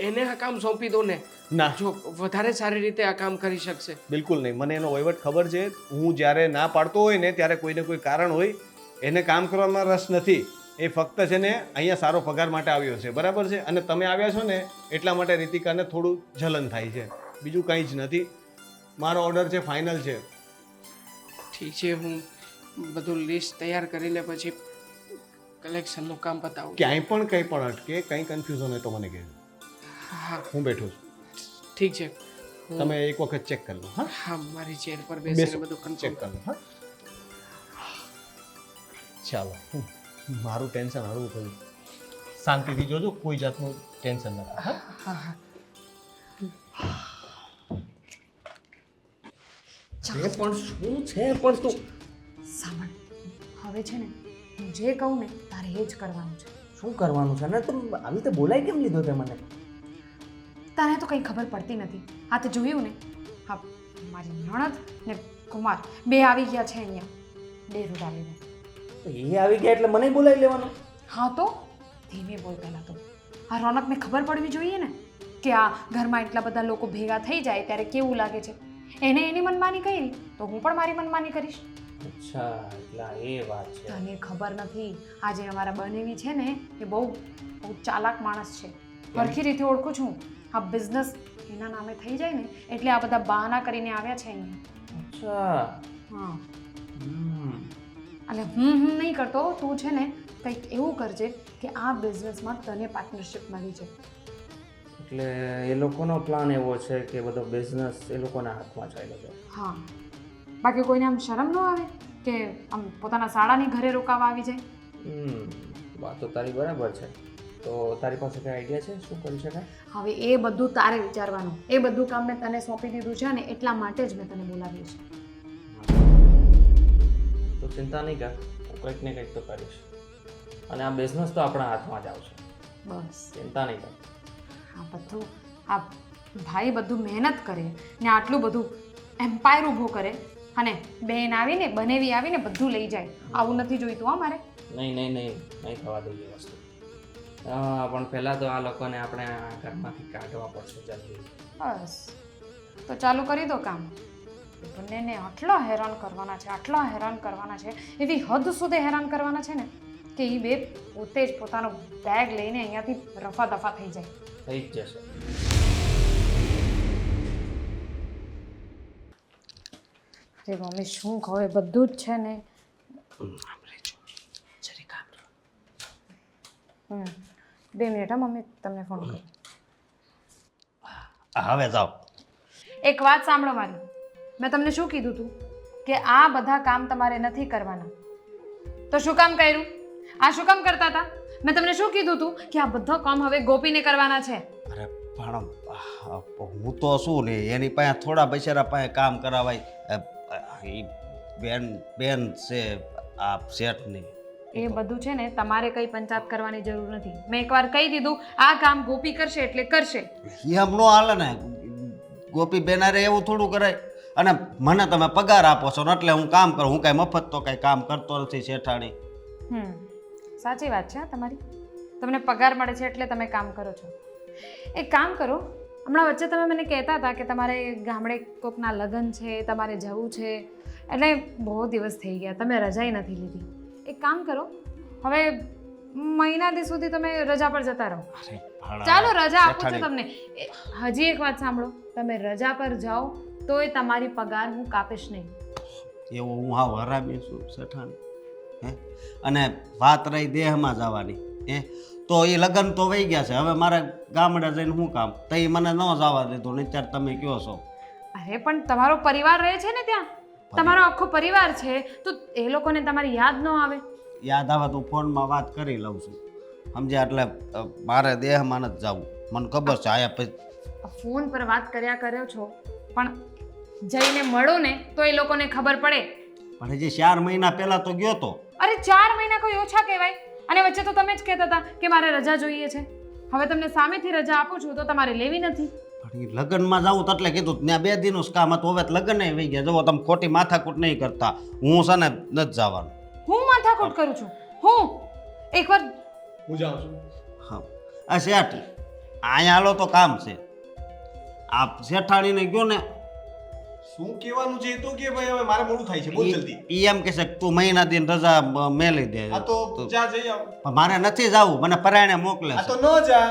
એને આ કામ સોંપી દો ને. ના, જો વધારે સારી રીતે આ કામ કરી શકશે. બિલકુલ નહીં. મને એનો વહીવટ ખબર છે. હું જ્યારે ના પાડતો હોય ને ત્યારે કોઈને કોઈ કારણ હોય. એને કામ કરવામાં રસ નથી. એ ફક્ત છે ને અહીંયા સારો પગાર માટે આવ્યો છે, બરાબર છે? અને તમે આવ્યા છો ને એટલા માટે રીતિકાને થોડું જલન થાય છે, બીજું કંઈ જ નથી. મારો ઓર્ડર છે, ફાઇનલ છે. ઠીક છે, હું બધું લિસ્ટ તૈયાર કરીને પછી કલેક્શનનું કામ પતાવું. ક્યાંય પણ કંઈ પણ અટકે, કંઈ કન્ફ્યુઝન હોય તો મને કહેજો. હા હું બેઠો છું. ઠીક છે. હું- તમે એક વખત ચેક કરી લો. હા, હા, મારી ચેર પર બેસીને બેસો, બધું ચેક કન્ફર્મ. કરી લો. હા, ચાલો. મારું ટેન્શન હળવું થયું. શાંતિથી જોજો, કોઈ જાતનું ટેન્શન નથી. હા, હા હા એ પણ શું છે પણ તું સાંભળ, હવે છે ને હું જે કહું ને તારે એ જ કરવાનું છે. શું કરવાનું છે? અને તું આવી રીતે બોલાય કેમ લીધો તે મને? તને તો કંઈ ખબર પડતી નથી. આ તે જોયું ને, હા, મારી નણદ ને કુમાર બે આવી ગયા છે અહીંયા ડેરું ડાલીને. તો એ આવી ગયા એટલે મને બોલાવી લેવાનો? હા તો ધીમે બોલ પહેલાં તો. આ રોનકને ખબર પડવી જોઈએ ને કે આ ઘરમાં એટલા બધા લોકો ભેગા થઈ જાય ત્યારે કેવું લાગે છે. એને એની મનમાની કરી તો હું પણ મારી મનમાની કરીશ. અચ્છા, એટલે એ વાત છે. તને ખબર નથી, આ જે અમારા બનેવી છે ને એ બહુ ચાલાક માણસ છે. સરખી રીતે ઓળખું છું. આ બિઝનેસ એના નામે થઈ જાય ને એટલે આ બધા બહાના કરીને આવ્યા છે અહીંયા. અચ્છા. હા, હમ. અને હું નહીં કરતો. તું છે ને કંઈક એવું કરજે કે આ બિઝનેસમાં તને પાર્ટનરશિપ મળી છે. એટલે એ લોકોનો પ્લાન એવો છે કે બધો બિઝનેસ એ લોકોના હાથમાં ચાલ્યો છે. હા, બાકી કોઈને આમ શરમ ન આવે કે આમ પોતાના શાળાની ઘરે રોકાવા આવી જાય? વાત તો તારી બરાબર છે. તો તારી પાસે કઈ આઈડિયા છે શું કરી શકાય? હવે એ બધું તારે વિચારવાનું. એ બધું કામ મેં તને સોંપી દીધું છે ને એટલા માટે જ મેં તને બોલાવ્યું છે. તો ચિંતા નહીં કર, હું કંઈક ને કંઈક તો કરીશ. અને આ બિઝનેસ તો આપણા હાથમાં જ આવશે, બસ ચિંતા નહીં કર. આ બધું આ ભાઈ બધું મહેનત કરે ને આટલું બધું એમ્પાયર ઊભો કરે અને બેન આવીને બનેવી આવીને બધું લઈ જાય. આવું નથી જોઈતું. હા, મારે નહીં થવા દઈએ વસ્તુ. હા, પણ પહેલાં તો આ લોકોને આપણે આ ઘરમાંથી કાઢવા પડશે જલ્દી. બસ તો ચાલુ કરી દો કામ. બંનેને આટલા હેરાન કરવાના છે, આટલા હેરાન કરવાના છે, એવી હદ સુધી હેરાન કરવાના છે ને કે એ બે પોતે જ પોતાનો બેગ લઈને અહીંયાથી રફા દફા થઈ જાય. થઈ જ જશે. અરે મમ્મી શું કહો, એ બધું જ છે ને. હમ 2 મિનિટ. હા મમ્મી, તમને ફોન કરું. હવે જાઓ. એક વાત સાંભળો મારી. મેં તમને શું કીધું હતું કે આ બધા કામ તમારે નથી કરવાના, તો શું કામ કર્યું? આ શું કામ કરતા હતા? મેં તમને શું કીધું હતું કે આ બધા કામ હવે ગોપીને કરવાના છે. અરે પણ હું તો શું ને એની પાસે થોડા બૈસારા પાસે કામ કરાવાય. એ બેન છે આ શેઠની. એ બધું છે ને તમારે કંઈ પંચાયત કરવાની જરૂર નથી. મેં એકવાર કહી દીધું આ કામ ગોપી કરશે એટલે કરશે. એમ નો હાલે ને. ગોપી બેનારે એવું થોડું કરાય. અને મને તમે પગાર આપો છો ને એટલે હું કામ કરું. હું કાંઈ મફત તો કાંઈ કામ કરતો નથી શેઠાણી. સાચી વાત છે. તમારી તમને પગાર મળે છે એટલે તમે કામ કરો છો. એક કામ કરો, હમણાં વચ્ચે તમે મને કહેતા હતા કે તમારે ગામડે કોકના લગ્ન છે, તમારે જવું છે, એટલે બહુ દિવસ થઈ ગયા તમે રજાઈ નથી લીધી. એક કામ કરો, હવે મહિના દી સુધી તમે રજા પર જતા રહો. ચાલો રજા આપું છું તમને. હજી એક વાત સાંભળો, તમે રજા પર જાઓ તો એ તમારી પગાર હું કાપીશ નહીં. એવું હું હા હરામી છું શેઠાણી. હે અને વાત રહી દેહમાં જવાની હે તો એ લગ્ન તો વહી ગયા છે. હવે મારે ગામડે જઈને શું કામ? તો એ મને ન જવા દીધું ને અત્યારે તમે કહો છો. અરે પણ તમારો પરિવાર રહે છે ને ત્યાં, તમારો આખો પરિવાર છે, તો એ લોકોને તમારી યાદ ન આવે? યાદ આવે તો ફોનમાં વાત કરી લઉં છું સમજ્યા. એટલે મારે દેહમાં નથી જવું, મને ખબર છે. આયા પછી ફોન પર વાત કર્યા કર્યો છો, પણ જઈને મળો ને તો એ લોકોને ખબર પડે. પણ હજી 4 મહિના પહેલા તો ગયો તો. અરે 4 મહિના કોઈ ઓછા કહેવાય? અને વચ્ચે તો તમે જ કહેતા હતા કે મારે રજા જોઈએ છે. હવે તમને સામેથી રજા આપું છું તો તમારે લેવી નથી. પણ એ લગ્નમાં જાઉં તો એટલે કીધું ત્યાં 2 દિનનું જ કામ હતું. હવે લગ્ન વહી ગયા. જુઓ તમે ખોટી માથાકૂટ નહીં કરતા. હું છે ને નથી જવાનું. હું માથાકૂટ કરું છું? હું એકવાર હું જાઉં છું. હા આ શેઠ અહીંયા હાલો તો કામ છે. આ શેઠાણીને ગયો ને શું કહેવાનું છે એ તો કે ભાઈ હવે મારે મોડું થાય છે બહુ જલ્દી. ઈ એમ કહેશે કે તું મહિના દિન રજા મેલી દે. આ તો જા જઈ આવ. પણ મારે નથી જવું, મને પરાયણે મોકલે આ છે. તો ન જા.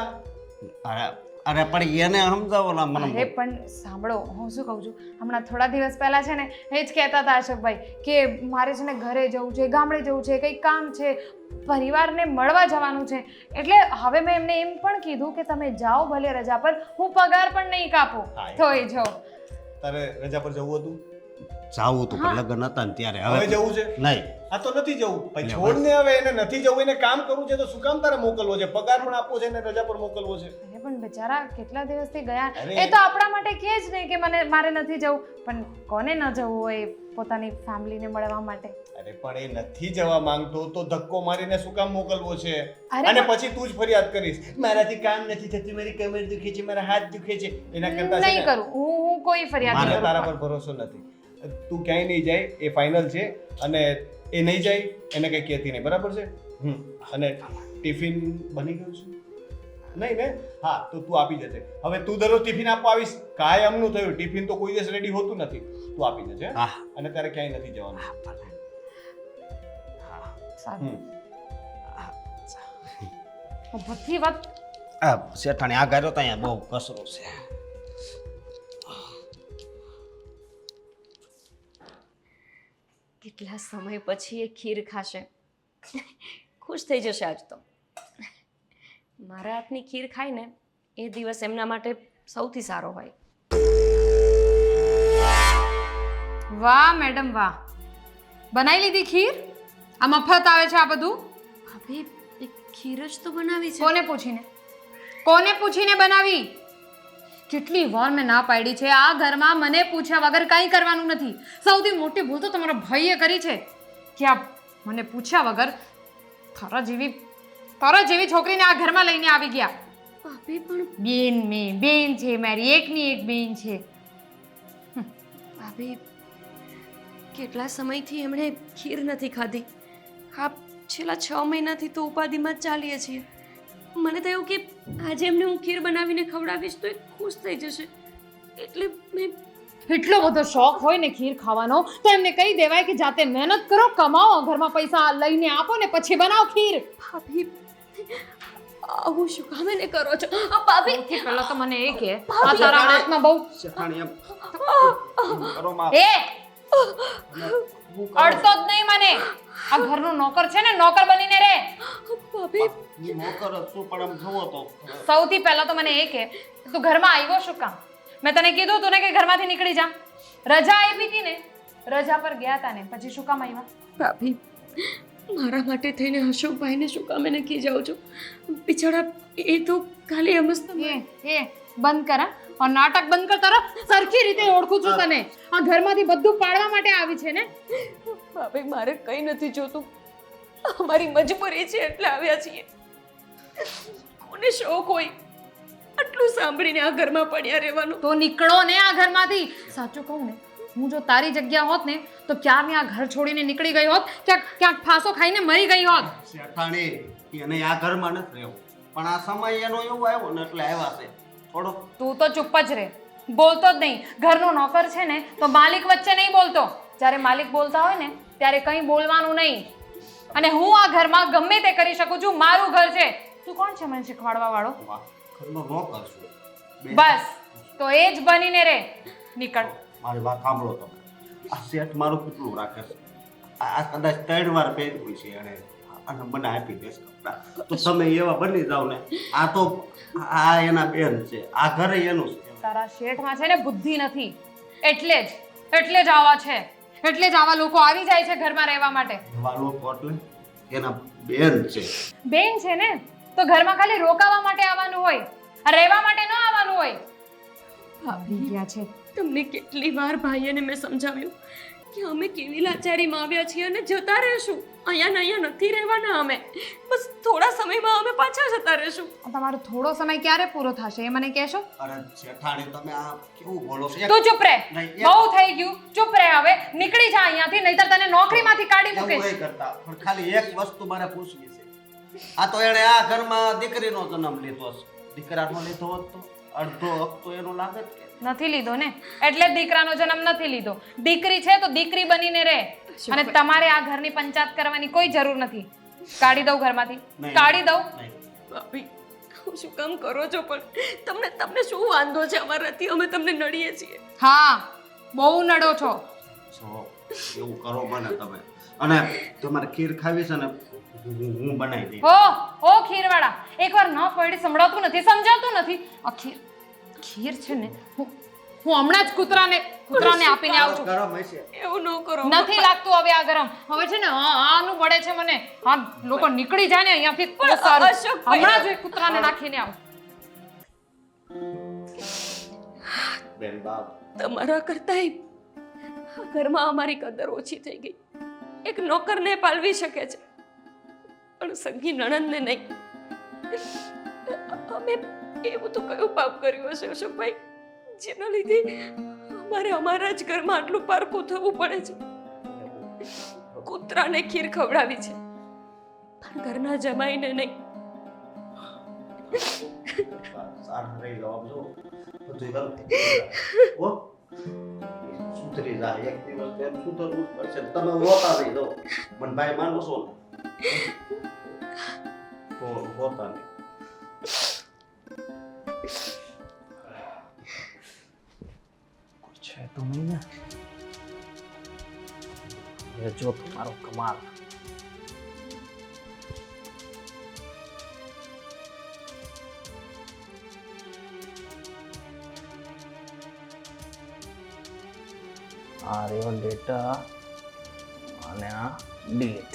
અરે પણ એને સમજાવો ને અરે મને. પણ સાંભળો, હું શું કહું છું, હમણાં થોડા દિવસ પહેલા છે ને એ જ કહેતા હતા અશોકભાઈ કે મારે છે ને ઘરે જવું છે, ગામડે જવું છે, કંઈક કામ છે, પરિવારને મળવા જવાનું છે. એટલે હવે મેં એમને એમ પણ કીધું કે તમે જાઓ ભલે રજા પર, હું પગાર પણ નહીં કાપું. હા, તો એ જાઓ. તારે રજા પર જવું હતું? જાવું તું પણ લગ્ન હતા ને ત્યારે. હવે જવું છે? નહીં. આ તો નથી જવું ભાઈ, છોડ ને. હવે એને નથી જવું, એને કામ કરવું છે તો શું કામ તારે મોકલવો છે? પગાર પણ આપવો છે ને રજા પર મોકલવો છે. અરે પણ બિચારા કેટલા દિવસથી ગયા, અરે. એ તો આપણા માટે કહે જ નહીં કે મારે નથી જવું, પણ કોને ન જવું હોય પોતાની ફેમિલીને મળવા માટે? અરે પણ એ નથી જવા માંગતો તો ધક્કો મારીને શું કામ મોકલવો છે? અરે અને પણ- પછી તું જ ફરિયાદ કરીશ, મારાથી કામ નથી થતું, મારી કમર દુખે છે, મારા હાથ દુખે છે. એના કરતા છે નહીં ને, કરું હું કોઈ ફરિયાદ મારે નહીં તારા કરું. પર ભરોસો નથી. તું ક્યાંય નહીં જાય એ ફાઇનલ છે. અને એ નહીં જાય એને કંઈ કહેતી નહીં, બરાબર છે? અને ટિફિન બની ગયું છે? નહીં ને? હા તો તું આપી જજે. હવે તું દરરોજ ટિફિન આપવા આવીશ, કાયમનું થયું. ટિફિન તો કોઈ દિવસ રેડી હોતું નથી. તું આપી જજે. હા. અને તારે ક્યાંય નથી જવાનું. સારું. બધી વાત આ શેઠાણી આ ગાર્યો તો અહીંયા બહુ કસરો છે. કેટલા સમય પછી એ ખીર ખાશે. ખુશ થઈ જશે આજ તો. મારા હાથની ખીર ખાય ને એ દિવસ એમના માટે સૌથી સારો હોય. વાહ મેડમ વાહ, બનાવી લીધી ખીર? આ મફત આવે છે આ બધું? ભાભી એ ખીર જ તો બનાવી છે. કોને પૂછીને બનાવી? કેટલી વાર મેં ના પાડી છે, આ ઘરમાં મને પૂછ્યા વગર કંઈ કરવાનું નથી. સૌથી મોટી ભૂલ તો તમારા ભાઈએ કરી છે કે આ મને પૂછ્યા વગર તારા જેવી છોકરીને આ ઘરમાં લઈને આવી ગયા. ભાભી પણ બેન છે મારી, એકની એક બેન છે. ભાભી કેટલા સમયથી એમણે ખીર નથી ખાધી. હા છેલ્લા 6 મહિનાથી તો ઉપાધિમાં જ ચાલીએ છીએ. મને તો એવું કે આજે એમને હું ખીર બનાવીને ખવડાવીશ તો એ ખુશ થઈ જશે, એટલે મેં એટલો બધો શોખ હોય ને ખીર ખાવાનો તો એમને કહી દેવાય કે જાતે મહેનત કરો, કમાઓ, ઘરમાં પૈસા લઈને આપો ને પછી બનાવો ખીર. ભાભી આવું શું કામ એને કરો છો? ભાભી સૌથી પહેલા તો મને એ કે આ તારા હાથમાં બહુ શેઠાણી એમ કરો માં. એ અડતો જ નહીં મને. આ ઘરનો નોકર છે ને, નોકર બનીને રહે. ભાભી હું નોકર જ છું પણ આમ જુઓ તો સૌથી પહેલા તો મને એ કે તું ઘરમાં આવ્યો શું કામ? મેં તને કીધું તું ને કે ઘરમાંથી નીકળી જા. રજા આપી હતી ને, રજા પર ગયા હતા ને, પછી શું કામ આવ્યા? ભાભી મારા માટે થઈને અશોકભાઈને શું કામ એને ખીજાવ છો? બિચારા એ તો ખાલી એમ જ એ બંધ કર. આ નાટક બંધ કર. તારા સરખી રીતે ઓળખું છું તને. આ ઘરમાંથી બધું પાડવા માટે આવી છે ને? ભાભી મારે કંઈ નથી જોતું, અમારી મજબૂરી છે એટલે આવ્યા છીએ. કોને શોખ હોય આટલું સાંભળીને આ ઘરમાં પડ્યા રહેવાનું? તો નીકળો ને આ ઘરમાંથી. સાચું કહું ને, હું જો તારી જગ્યા હોત ને તો ક્યારની આ ઘર છોડીને નીકળી ગઈ હોત, ક્યાંક ફાંસો ખાઈને મરી ગઈ હોત. શેઠાણી એને આ ઘરમાં નથી રહેવું, પણ આ સમય એનો એવો આવ્યો ને એટલે આવ્યા છે. થોડો તું તો ચૂપ જ રહે, બોલતો જ નહીં. ઘરનો નોકર છે ને તો માલિક વચ્ચે નહીં બોલતો. જ્યારે માલિક બોલતા હોય ને ત્યારે કંઈ બોલવાનું નહીં. અને હું આ ઘરમાં ગમે તે કરી શકું છું, મારું ઘર છે. તું કોણ છે મને શીખવાડવા વાળો? ઘરનો નોકર છું. બસ તો એ જ બનીને રહે. નીકળ. મારી વાત સાંભળો તમે. આ શેઠ મારું કેટલું રાખે છે. આ કદાચ 3 વાર પહેર્યું છે અને મને આપી દેશ કપડાં. તો તમે એવા બની જાવ ને. આ તો આ એના બેન છે, આ ઘરે એનું છે. તારા શેઠમાં છે ને બુદ્ધિ નથી, એટલે જ આવા છે, એટલે જ આવા લોકો આવી જાય છે ઘરમાં રહેવા માટે. એવા લોકો એટલે એના બેન છે. બેન છે ને તો ઘરમાં ખાલી રોકાવા માટે આવવાનું હોય, રહેવા માટે ન આવવાનું હોય. આવી ગયા છે. તમને કેટલી વાર ભાઈને મેં સમજાવ્યું કે અમે કેવી લાચારીમાં આવ્યા છીએ અને જતા રહેશું. અહીંયા ને અહીંયા નથી રહેવાના અમે. બસ થોડા સમયમાં અમે પાછા જતા રહેશું. તમારો થોડો સમય ક્યારે પૂરો થશે એ મને કહેશો? અરે જેઠાણી તમે આ કેવું બોલો છો? તું ચૂપ રહે. નહીં, બહુ થઈ ગયું, ચૂપ રહે હવે. નીકળી જા અહીંયાથી, નહીતર તને નોકરીમાંથી કાઢી એવું મૂકીશ. નહીં કરતા. પણ ખાલી એક વસ્તુ મારે પૂછવી છે. આ તો એણે આ ઘરમાં દીકરીનો જન્મ લીધો છે. દીકરાનો લીધો હોત તો અડધો હક તો એનો લાગે જ કે. નથી લીધો ને, એટલે જ દીકરાનો જન્મ નથી લીધો. દીકરી છે તો દીકરી બનીને રહે. અને તમારે આ ઘરની પંચાયત કરવાની કોઈ જરૂર નથી. કાઢી દઉં ઘરમાંથી, નહીં. કાઢી દઉં. નહીં. ભાભી શું કામ કરો છો? પણ તમને શું વાંધો છે અમારાથી? અમે તમને નડીએ છીએ. હા, બહુ નડો છો. છો એવું કરો મને તમે. અને તમારે ખીર ખાવી છે ને હું બનાવી દઈશ. ઓ ખીરવાળા, એકવાર ન પડી સંભળાતું નથી, સમજાતું નથી. આ ખીર છે ને હું હમણાં જ કૂતરાને આપીને આવું છું. ગરમ હશે. એવું ન કરો. નથી લાગતું હવે આ ગરમ. હવે છે ને આનું બળે છે મને. આ લોકો નીકળી જાય ને અહીંયાથી તો સારું. અશોકભાઈ. હમણાં જ એ કૂતરાને નાખીને આવું. બેન બાપ તમારા કરતાંય આ ઘરમાં અમારી કદર ઓછી થઈ ગઈ. એક નોકરને પાલવી શકે છે પણ સગી નણંદને નહીં. અમે એવું તો કયું પાપ કર્યું હશે અશોકભાઈ જેના લીધે અમારે અમારા જ ઘરમાં આટલું પારકું થવું પડે છે? કૂતરાને ખીર ખવડાવી છે પણ ઘરના જમાઈને નહીં. સારા રહી જવાબ જો બધું ગલત ઓ સુધરી જાય. એક દિવસ તેમ સુધરવું જ પડશે. તમે હોતા નહીં દો મને ભાઈ માનો છો ને હોતા નહીં. છે તો નહીં ને. હવે જો તમારો કમાલ. આ રહ્યો ડેટા અને આ ડિલીટ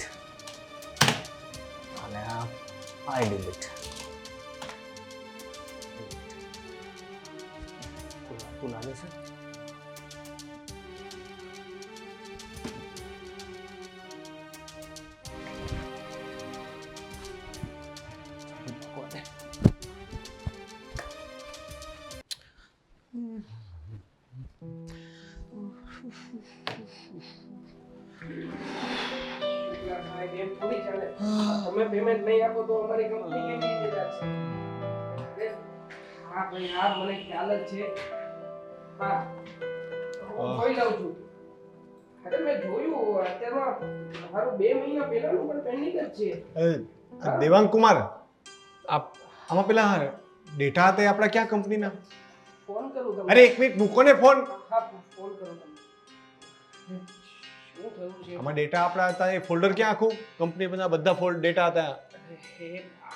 અને આ આઈ ડિલીટ. તું લાગે છે થોડી ચાલે. તમે પેમેન્ટ નહીં આપો તો અમારી કંપની કેવી રીતે ચાલશે? હા ભાઈ, હા મને ખ્યાલ જ છે. હા હું જોઈ લઉં છું. અરે મેં જોયું અત્યારમાં મારું 2 મહિના પહેલાનું પણ પેન્ડિંગ જ છે. દેવાંગ કુમાર, આમાં પેલા ડેટા હતા એ આપણા ક્યાં કંપનીના? ફોન કરું તમને. અરે એક મિનિટ મૂકો ને ફોન. હા ફોન કરું તમને. શું થયું છે? આમાં ડેટા આપણા હતા એ ફોલ્ડર ક્યાં આખું કંપની બધા ફોલ્ડ ડેટા હતા? એ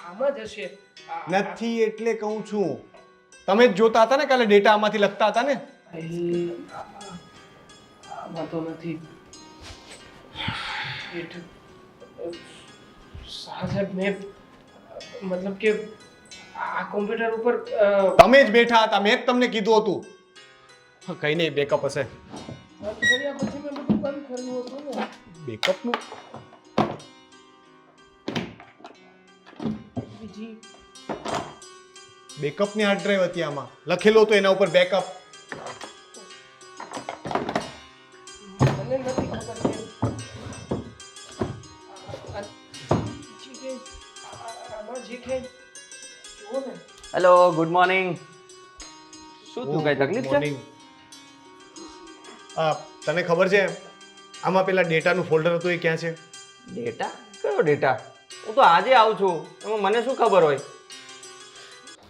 આમાં જ હશે. નથી એટલે કહું છું. તમે જ જોતા હતા ને કાલે ડેટા આમાંથી લખતા હતા ને? આમાં તો નથી. સાહેબ મેં મતલબ કે આ કોમ્પ્યુટર ઉપર તમે જ બેઠા હતા, મેં જ તમને કીધું હતું. કઈ નહીં, બેકઅપ હશે. બંધ કર્યા પછી મેં બધું બંધ કર્યું હતું ને. બેકઅપનું બીજી બેકઅપની હાર્ડ ડ્રાઈવ હતી, આમાં લખેલું હતું એના ઉપર બેકઅપ. મને નથી ખબર કે આમાં જે કે જુઓ ને. Hello, good morning. શું તું કઈ તકલીફ છે? મોર્નિંગ. તને ખબર છે આમાં પેલા ડેટાનું ફોલ્ડર હતું એ ક્યાં છે? ડેટા? કયો ડેટા? હું તો આજે આવું છું, એમાં મને શું ખબર હોય?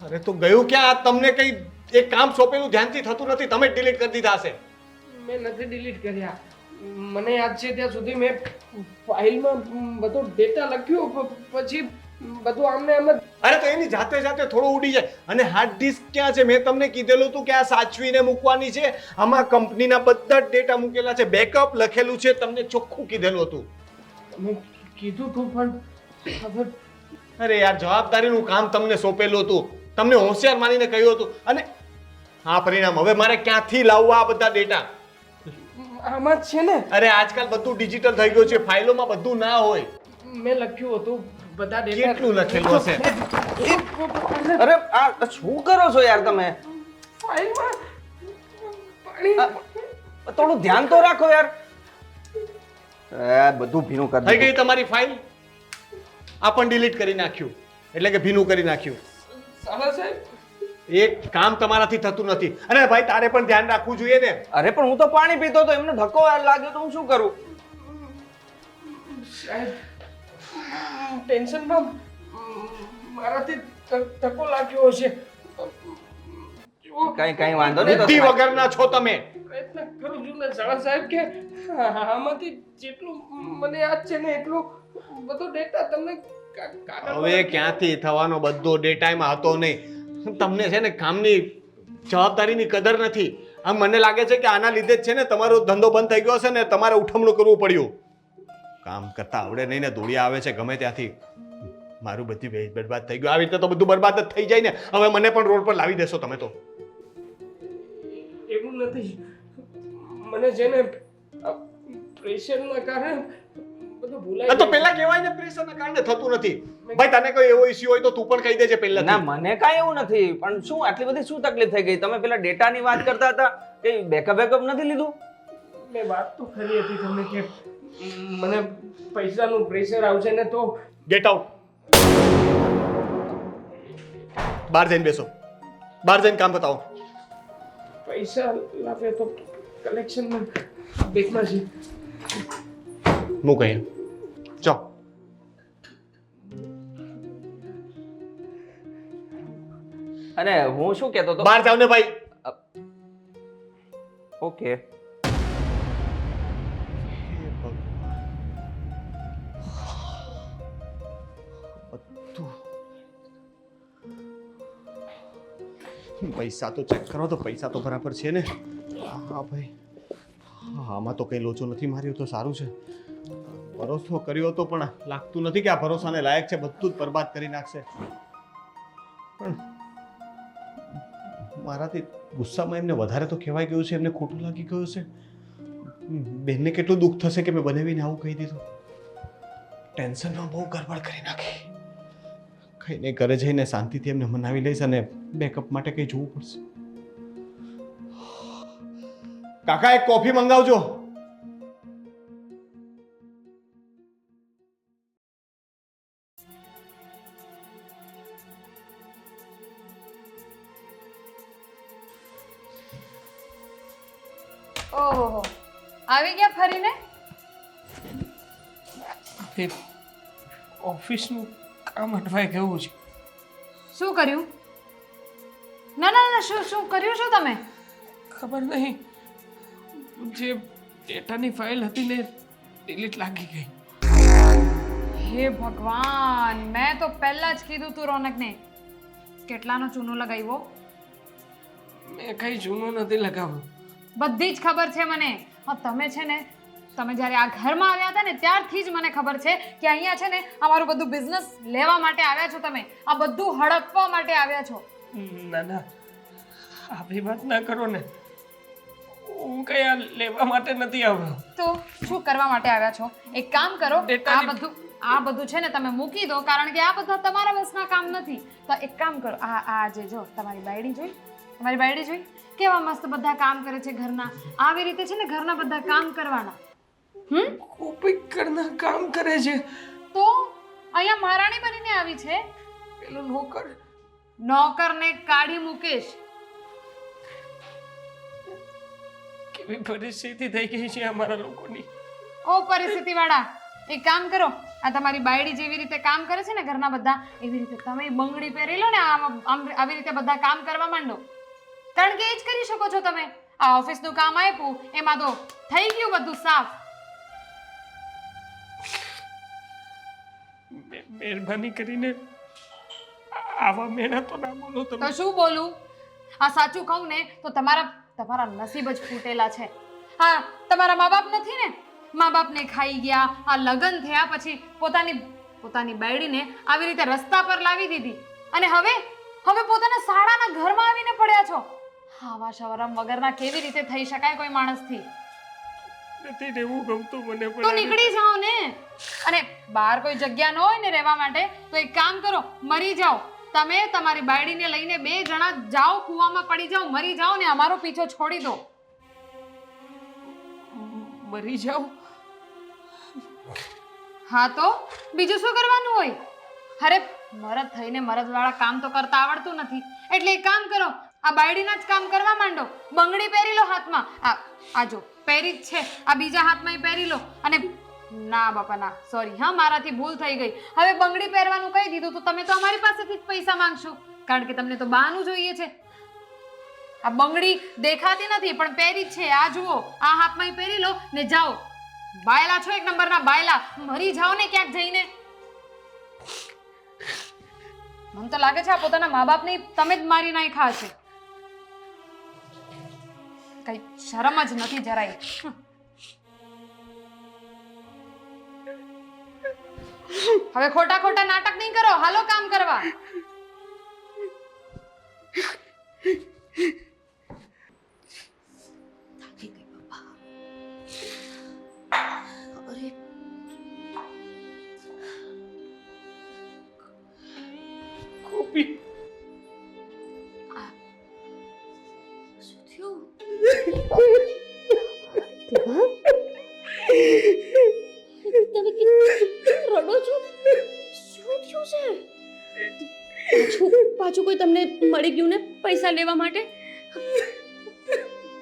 અરે તો ગયું ક્યાં? તમને કઈ એક કામ સોંપેલું ધ્યાનથી થતું નથી, તમે ડિલીટ કરી દીધા હશે. મેં નથી ડિલીટ કર્યા. મને યાદ છે ત્યાં સુધી મેં ફાઇલમાં બધો ડેટા લખ્યો પછી બધું આમને આમ જ અરે તો એની જાતે જાતે થોડું ઉડી જાય. અને હાર્ડ ડિસ્ક ક્યાં છે? મેં તમને કીધેલું હતું કે આ સાચવીને મૂકવાની છે. આમાં કંપનીના બધા જ ડેટા મૂકેલા છે, બેકઅપ લખેલું છે, તમને ચોખ્ખું કીધેલું હતું. તમે કીધું હતું પણ હવે અરે યાર, જવાબદારીનું કામ તમને સોંપેલું હતું, તમને હોશિયાર માનીને કહ્યું હતું, અને આ પરિણામ. હવે મારે ક્યાંથી લાવવા આ બધા ડેટા? આમાં જ છે ને. અરે આજકાલ બધું ડિજિટલ થઈ ગયું છે, ફાઇલોમાં બધું ના હોય. મેં લખ્યું હતું બધા ડેટા. કેટલું લખેલું હશે? અરે આ શું કરો છો યાર તમે? ફાઇલમાં પાણી થોડું ધ્યાન તો રાખો યાર. બધું ભીનું કરી થઈ ગઈ તમારી ફાઇલ? આ પણ ડિલીટ કરી નાખ્યું, એટલે કે ભીનું કરી નાખ્યું. સાલા સાહેબ, એક કામ તમારાથી થતું નથી. અને ભાઈ તારે પણ ધ્યાન રાખવું જોઈએ ને. અરે પણ હું તો પાણી પીતો હતો, એમને ધક્કો લાગ્યો તો હું શું કરું? સાહેબ ટેન્શનમાં મારાથી ધક્કો લાગ્યો હશે. કઈ વાંધો નહીં. બુદ્ધિ વગરના છો તમે. પ્રયત્ન કરું છું ને સાલા સાહેબ કે આમાંથી જેટલું મને યાદ છે ને એટલું બધો ડેટા તમને હવે ક્યાંથી થવાનો? બધો ડેટા એમાં હતો નહીં. તમને છે ને કામની જવાબદારીની કદર નથી. આમ મને લાગે છે કે આના લીધે જ છે ને તમારો ધંધો બંધ થઈ ગયો છે ને તમારે ઉઠમણું કરવું પડ્યું. કામ કરતા આવડે નહીં ને દોડિયા આવે છે ગમે ત્યાંથી. મારું બધી વેજ બરબાદ થઈ ગયું. આવી રીતે તો બધું બરબાદ જ થઈ જાય ને. હવે મને પણ રોડ પર લાવી દેશો તમે તો? એવું નથી. મને છે ને પ્રેશરના કારણે બધું ભૂલાઈ તો પેલા કહેવાય ને પ્રેશરના કારણે થતું નથી. ભાઈ તને કોઈ એવો ઇશ્યુ હોય તો તું પણ કહી દેજે પહેલા. ના મને કાંઈ એવું નથી, પણ શું આટલી બધી શું તકલીફ થઈ ગઈ? તમે પેલા ડેટાની વાત કરતા હતા કે બેકઅપ નથી લીધું? મેં વાત તો કરી હતી તમને કે મને પૈસાનું પ્રેશર આવશે ને તો ગેટ આઉટ. બહાર જઈને બેસો. બહાર જઈને કામ બતાવો. પૈસા લાવે તો કલેક્શનમાં બેંકમાં છે. મૂક અહીંયા. ચો. અને હું શું કહેતો હતો? બહાર જાવ ને ભાઈ. ઓકે. પૈસા તો ચેક કરો તો પૈસા તો બરાબર છે ને? હા ભાઈ, આમાં તો કઈ લોચો નથી માર્યો તો સારું છે. ભરોસો કર્યો હતો પણ લાગતું નથી કે આ ભરોસાને લાયક છે. બધું જ બરબાદ કરી નાખશે. પણ મારાથી ગુસ્સામાં એમને વધારે તો કહેવાય ગયું છે, એમને ખોટું લાગી ગયું છે. બેનને કેટલું દુઃખ થશે કે મેં બનાવીને આવું કહી દીધું. ટેન્શનમાં બહુ ગડબડ કરી નાખી. કહીને ઘરે જઈને શાંતિથી એમને મનાવી લઈશ અને બેકઅપ માટે કંઈ જોવું પડશે. કાકા એક કોફી મંગાવજો. ઓહો, આવી ગયા ફરીને? ઓફિસનું કામ અટવાઈ ગયું છે. શું કર્યું? ના ના ના, શું શું કર્યું શું તમે? ખબર નહીં, જે ડેટાની ફાઇલ હતી ને ડિલીટ લાગી ગઈ. હે ભગવાન, મેં તો પહેલા જ કીધું તું રોનકને. કેટલાનો ચૂનો લગાવ્યો? મેં કઈ જૂનો નથી લગાવ્યો. બધી જ ખબર છે મને. હા, તમે છે ને, તમે જ્યારે આ ઘરમાં આવ્યા હતા ને ત્યારથી જ મને ખબર છે કે અહીંયા છે ને અમારું બધું બિઝનેસ લેવા માટે આવ્યા છો તમે. આ બધું હડપવા માટે આવ્યા છો. ના ના, આવી વાત ના કરો ને. હું કઈ આ લેવા માટે નથી આવ્યો. તો શું કરવા માટે આવ્યા છો? એક કામ કરો, આ બધું છે ને તમે મૂકી દો, કારણ કે આ બધા તમારા બસના કામ નથી. તો એક કામ કરો, આ જે જો તમારી બાયડી જોઈ કેવા મસ્ત બધા કામ કરે છે ઘરના. આવી રીતે છે ને ઘરના બધા કામ કરવાના. કોપી કરના કામ કરે છે તો અહીંયા મહારાણી બનીને આવી છે. પેલો નોકરને કાઢી મૂકીશ. કેવી પરિસ્થિતિ થઈ ગઈ છે અમારા લોકોની. ઓ પરિસ્થિતિ વાળા, એક કામ કરો, આ તમારી બાયડી જેવી રીતે કામ કરે છે ને ઘરના બધા, એવી રીતે તમે બંગડી પહેરી લો ને, આવી રીતે બધા કામ કરવા માંડો. કારણ કે એ જ કરી શકો છો તમે. આ ઓફિસનું કામ આપ્યું એમાં તો થઈ ગયું બધું સાફ. મહેરબાની કરીને આવા મેણા તો ના બોલો તો તમે. શું બોલું? આ સાચું કહું ને તો તમારા નસીબ જ ફૂટેલા છે. હા, તમારા મા બાપ નથી ને, મા બાપને ખાઈ ગયા, આ લગ્ન થયા પછી પોતાની બાયડીને આવી રીતે રસ્તા પર લાવી દીધી અને હવે પોતાના શાળાના ઘરમાં આવીને પડ્યા છો. આવા શરમ વગરના કેવી રીતે થઈ શકાય કોઈ માણસથી? નથી રહેવું ગમતું મને તો પણ નીકળી જાઓ ને. અને બહાર કોઈ જગ્યા ન હોય ને રહેવા માટે તો એક કામ કરો, મરી જાઓ. તમે તમારી બાયડીને લઈને 2 જણા જાઓ, કૂવામાં પડી જાઓ, મરી જાઓ ને અમારો પીછો છોડી દો. મરી જાઉં. હા તો બીજું શું કરવાનું હોય? અરે મરદ થઈને મરદવાળા કામ તો કરતા આવડતું નથી, એટલે એક કામ કરો, આ બાયડીના જ કામ કરવા માંડો. બંગડી પહેરી લો હાથમાં, આ જો પહેરી જ છે, આ બીજા હાથમાં પહેરી લો. અને ના બાપા ના, સોરી હા, મારાથી ભૂલ થઈ ગઈ. હવે બંગડી પહેરવાનું કહી દીધું તો તમે તો અમારી પાસેથી જ પૈસા માંગશો, કારણ કે તમને તો બહાનું જોઈએ છે. આ બંગડી દેખાતી નથી પણ પહેરી જ છે, આ જુઓ, આ હાથમાં પહેરી લો ને જાઓ. બાયલા છો, એક નંબરના બાયલા. મરી જાઓ ને ક્યાંક જઈને. મને તો લાગે છે આ પોતાના મા બાપને તમે જ મારી નાખ્યા છે. કઈ શરમ જ નથી જરાય. હવે ખોટા નાટક નહીં કરો, હાલો કામ કરવા. થાકી ગઈ પપ્પા. અરે ગોપી, શું થયું? તમે રડો છો? શું થયું છે? પાછું કોઈ તમને મળી ગયું ને પૈસા લેવા માટે?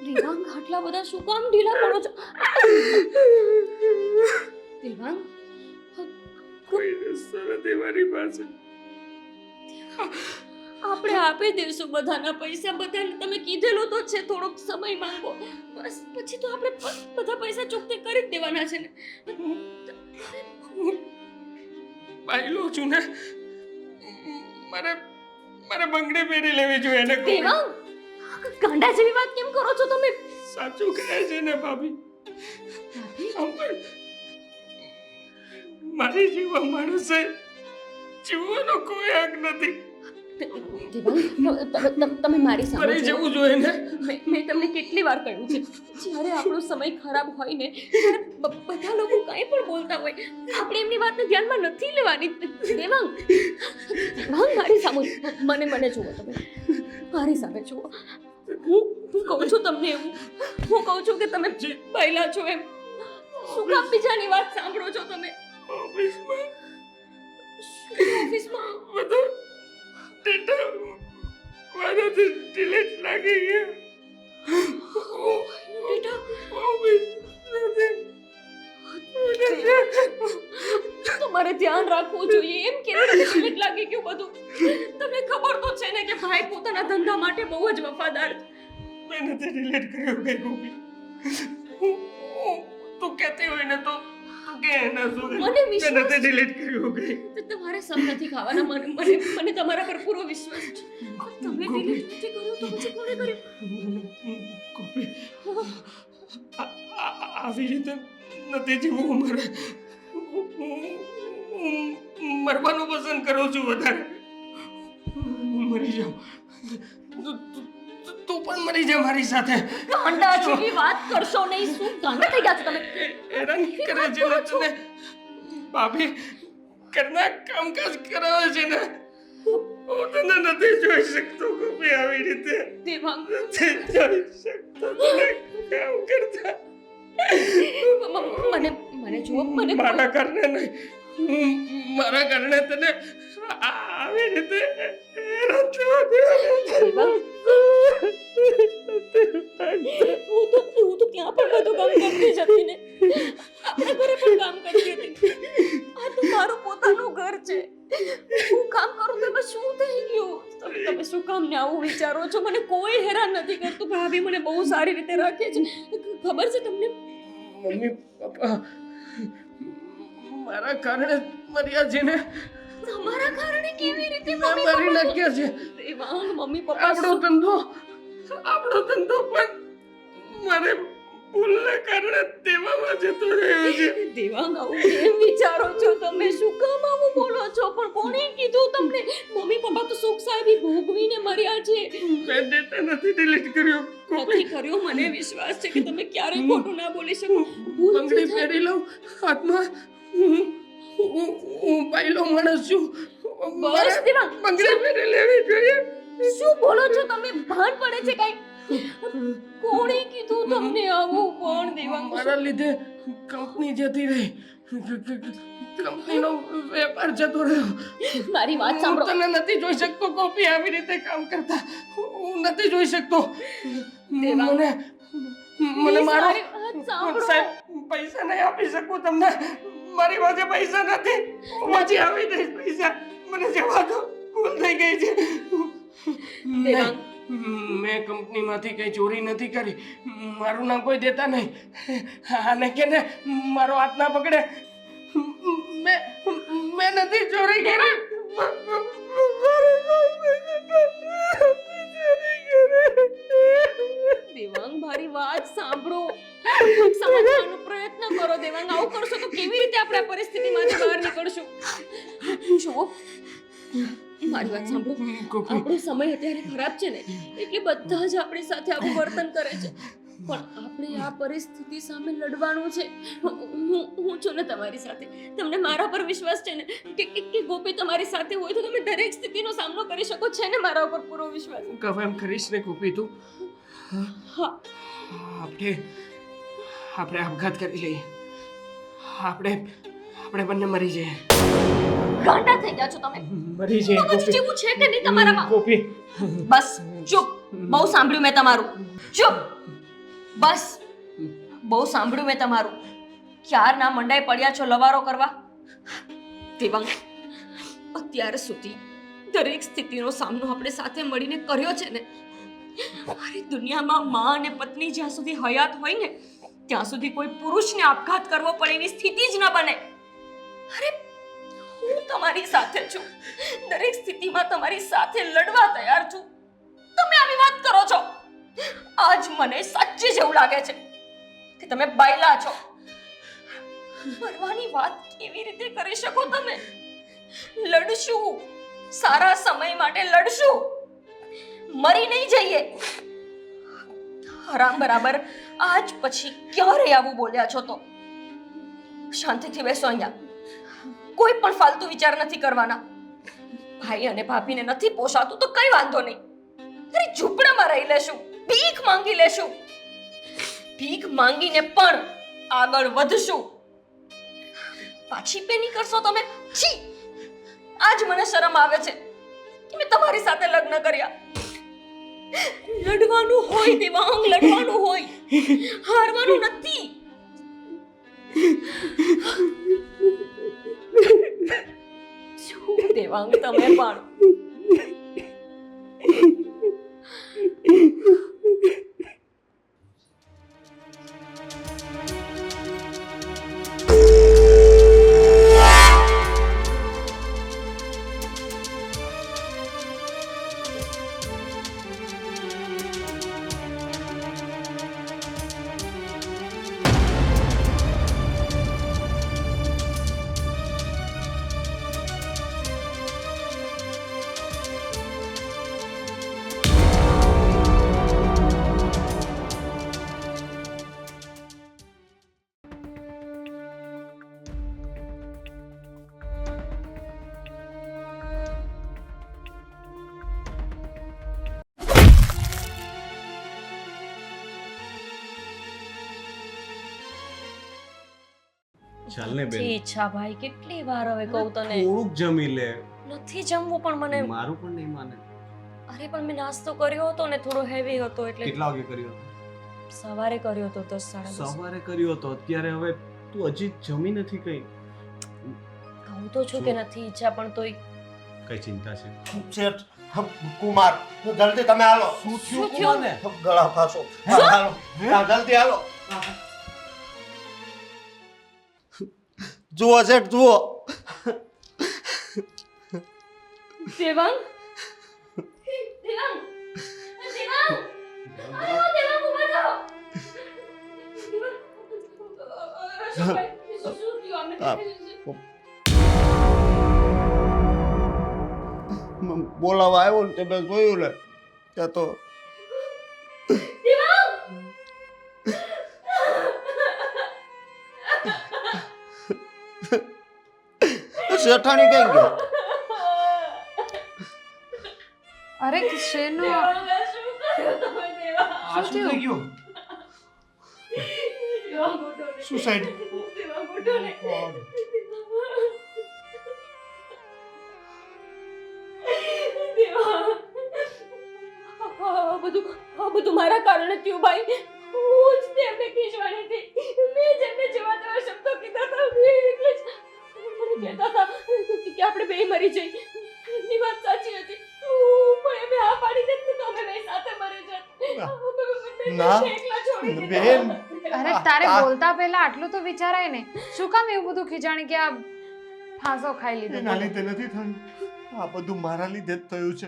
દેવાંગ, આટલા બધા શું કામ ઢીલા પડો છો? દેવાંગ, કોઈ રસ્તો નથી મારી પાસે. આપણે આપી દઈશું બધાના પૈસા. બધાને તમે કીધેલું તો છે થોડોક સમય માંગો, બસ પછી તો આપણે બધા પૈસા ચૂકતે કરી જ દેવાના છે ને. બાયલો છું ને, મારે બંગડી પહેરી લેવી જોઈએ ને. દેવાંગ, ગાંડા જેવી વાત કેમ કરો છો તમે? સાચું કહે છે ને ભાભી. આમ પણ મારી જેવા માણસે જીવવાનો કોઈ હક નથી. દેવાંગ, તમે મારી સામે મરી જુઓ. જવું જોઈએ ને. મેં તમને કેટલી વાર કહ્યું છે, જ્યારે આપણો સમય ખરાબ હોય ને ત્યારે બધા લોકો કંઈ પણ બોલતા હોય, આપણે એમની વાતને ધ્યાનમાં નથી લેવાની. દેવાંગ, મારી સામે મને જુઓ, તમે મારી સામે જુઓ. હું કહું છું તમને એવું, હું કહું છું કે તમે પહેલા છો એમ. શું કામ બીજાની વાત સાંભળો છો તમે? ઓફિસમાં બધો ડેટા મારાથી ડિલીટ લાગી ગયા. બેટા, તમારે ધ્યાન રાખવું જોઈએ. એમ કેવી રીતે ડિલીટ લાગી ગયું બધું? તમને ખબર તો છે ને કે ભાઈ પોતાના ધંધા માટે બહુ જ વફાદાર છે. મેં નથી ડિલીટ કર્યો કઈ ગોપી. તું કહેતી હોય ને તો કે એના શું મને વિશ્વાસ મેં નથી ડિલીટ કર્યો કઈ. તો તમારે સમ નથી ખાવાના. મને તમારા પર પૂરો વિશ્વાસ છે. તમે ડિલીટ નથી કર્યું તો પછી કોણે કર્યું? ગોપી, આવી રીતે નથી જીવવું મારે. હું મરવાનું પસંદ કરું છું વધારે. મરી જાઉં. તું પણ મરી જા મારી સાથે. ગાંડા જેવી વાત કરશો નહીં. શું ગાંડા થઈ ગયા છો તમે? હેરાન કરે છે ને તને ભાભી. ઘરના કામકાજ કરાવે છે ને. હું તને નથી જોઈ શકતો ગોપી આવી રીતે. દેવાંગ, નથી જોઈ શકતો તને કામ કરતા. મને જુઓ, મને મારા કારણે નહીં, મારા કારણે તને આવી રીતે હેરાન થવા દેવાંગ, હું તો ક્યાં પણ બધું કામ કરતી જ હતી ને. આપણા ઘરે પણ કામ કરતી હતી. આ તો મારું પોતાનું ઘર છે. હું કામ કરું તો બસ શું થઈ ગયું? તમે શું કામ ને આવું વિચારો છો? મને કોઈ હેરાન નથી કરતું. ભાભી મને બહુ સારી રીતે રાખે છે. ખબર છે તમને? મમ્મી પપ્પા મારા કારણે મર્યા છે ને. તમારા કારણે કેવી રીતે મેં મારી નાખ્યા છે. દેવાંગ, મમ્મી પપ્પા આપણો ધંધો પણ મારે ભૂલને કારણે દેવામાં જતો રહ્યો છે. દેવાંગ, આવું કેમ વિચારો છો તમે? શું કામ આવું બોલો છો? પણ કોણે કીધું તમને? મમ્મી પપ્પા તો સુખ સાહેબી ભોગવીને મર્યા છે. મેં ડેટા નથી ડિલીટ કર્યો. નથી કર્યો, મને વિશ્વાસ છે કે તમે ક્યારેય ખોટું ના બોલી શકો. ભૂલ બંગડી થઈ જાય. પહેરી લઉં હાથમાં. હું બાયલો માણસ છું. બસ દેવાંગ, બંગડી પહેરી લેવી જોઈએ. શું બોલો છો તમે? ભાન પડે છે કઈ? કોણે કીધું તમને આવું? કોણ દેવાંગ? મારા લીધે કંપની જતી રહી. કંપનીનો વેપાર જતો રહ્યો. મારી વાત હું સાંભળો. તને નથી જોઈ શકતો કોપી આવી રીતે કામ કરતા. હું નથી જોઈ શકતો. દેવાંગ. મને Please, મારો મારી વાત સાંભળો. સાહેબ પૈસા નહીં આપી શકું તમને. મારી પાસે પૈસા નથી. હું પછી આવી દઈશ પૈસા. મને જવા દો. ભૂલ થઈ ગઈ છે. દેવાંગ. મેં કંપનીમાંથી કઈ ચોરી નથી કરી. મારું નામ કોઈ દેતા નહીં. અને કે ને મારો હાથ ના પકડે. મેં નથી ચોરી કરી. દેવાંગ, મારી વાત સાંભળો. સમજવાનો પ્રયત્ન કરો. દેવાંગ, આવું કરશો તો કેવી રીતે આપણે આ પરિસ્થિતિમાંથી બહાર નીકળશું? જુઓ, મારી વાત સાંભળો. આપણો સમય અત્યારે ખરાબ છે ને, એટલે બધા જ આપણી સાથે આવું વર્તન કરે છે. પણ આપણે આ પરિસ્થિતિ સામે લડવાનું છે. હું છું ને તમારી સાથે. તમને મારા પર વિશ્વાસ છે ને કે ગોપી તમારી સાથે હોય તો તમે દરેક સ્થિતિનો સામનો કરી શકો છે ને? મારા ઉપર પૂરો વિશ્વાસ. કફ એમ કરીશ ને ગોપી તું. હા, આપણે આપઘાત કરી લઈએ. આપણે બંને મરી જઈએ. ગાંડા થઈ ગયા છો તમે. મરી જઈએ મગજ જેવું છે કે નહીં તમારામાં? ગોપી. બસ ચૂપ. બહુ સાંભળ્યું મેં તમારું. ચૂપ. બસ બહુ સાંભળ્યું મેં તમારું. ક્યારના મંડાઈ પડ્યા છો લવારો કરવા. દેવાંગ, અત્યાર સુધી દરેક સ્થિતિનો સામનો આપણે સાથે મળીને કર્યો છે ને. મારી દુનિયામાં માં અને પત્ની જ્યાં સુધી હયાત હોય ને ત્યાં સુધી કોઈ પુરુષને આપઘાત કરવો પડે એવી સ્થિતિ જ ન બને. અરે, હું તમારી સાથે છું. દરેક સ્થિતિમાં તમારી સાથે લડવા તૈયાર છું. તમે આવી વાત કરો છો. આજ મને સાચી જેવું લાગે છે કે તમે બાયલા છો. મરવાની વાત કેવી રીતે કરી શકો તમે? લડશું, સારા સમય માટે લડશું. મરી નહીં જઈએ. હરામ બરાબર આજ પછી ક્યારે આવું બોલ્યા છો તો? શાંતિથી બેસો અહીંયા. કોઈ પણ ફાલતુ વિચાર નથી કરવાના. ભાઈ અને ભાભીને નથી પોસાતું તો કઈ વાંધો નહીં. અરે, ઝૂંપડામાં રહી લેશું, ભીખ માંગી લેશું. ભીખ માંગીને પણ આગળ વધશું. પાછી પેની કરશો તમે? છી! આજ મને શરમ આવે છે કે મેં તમારી સાથે લગ્ન કર્યા. લડવાનું હોય દેવાંગ, લડવાનું હોય. હારવાનું નથી. શું દેવાંગ તમે પણ? ચાલ ને બેન. ઈચ્છા ભાઈ, કેટલી વાર હવે કહું તને? થોડુંક જમી લે. નથી જમવું પણ મને. મારું પણ નહીં માને. અરે પણ મેં નાસ્તો કર્યો હતો ને, થોડો હેવી હતો એટલે. કેટલા વાગે કર્યો હતો? સવારે કર્યો હતો 10 સાડા 10. સવારે કર્યો હતો. અત્યારે હવે તું હજી જમી નથી કઈ. કહું તો છું કે નથી ઈચ્છા, પણ તોય કઈ ચિંતા છે? શેઠ કુમાર જલ્દી તમે હાલો. શું શું થયું થયું? કુમારને? ગળા ફાસો. હાલો જલ્દી હાલો. જુઓ શેઠ જુઓ. દેવાંગ દેવાંગ દેવાંગ આયો દેવાંગ ઉભા થાઓ. દેવાંગ શું થયું અમને? બોલાવા આવ્યો ને તમે જોયું ને ત્યાં તો દેવાંગ શેઠાણી કઈ ગયા? અરે શેનો દેવાંગ શું કર્યું તમે દેવાંગ? આ શું થઈ ગયું? દેવાંગ ઉઠો ને. સુસાઇડ? દેવાંગ ઉઠો ને. દેવાંગ આ બધું મારા કારણે થયું ભાઈ. હું જ તેમને ખીજવાણી હતી. મેં જેમને જેવા તેવા શબ્દો કીધા હતા. મેં એટલે જ મને કહેતા હતા કે આપણે બે મરી જઈએ. એમની વાત સાચી હતી. પણ એમને હા પાડી દીધી તો અમે બે સાથે મરી જત. ના. એકલા છોડી દીધા. બેન. અરે તારે બોલતા પહેલા આટલું તો વિચારાય ને. શું કામ એવું બધું ખીજાણી કે આ ફાંસો ખાઈ લીધો? એના લીધે નથી થયું. આ બધું મારા લીધે જ થયું છે.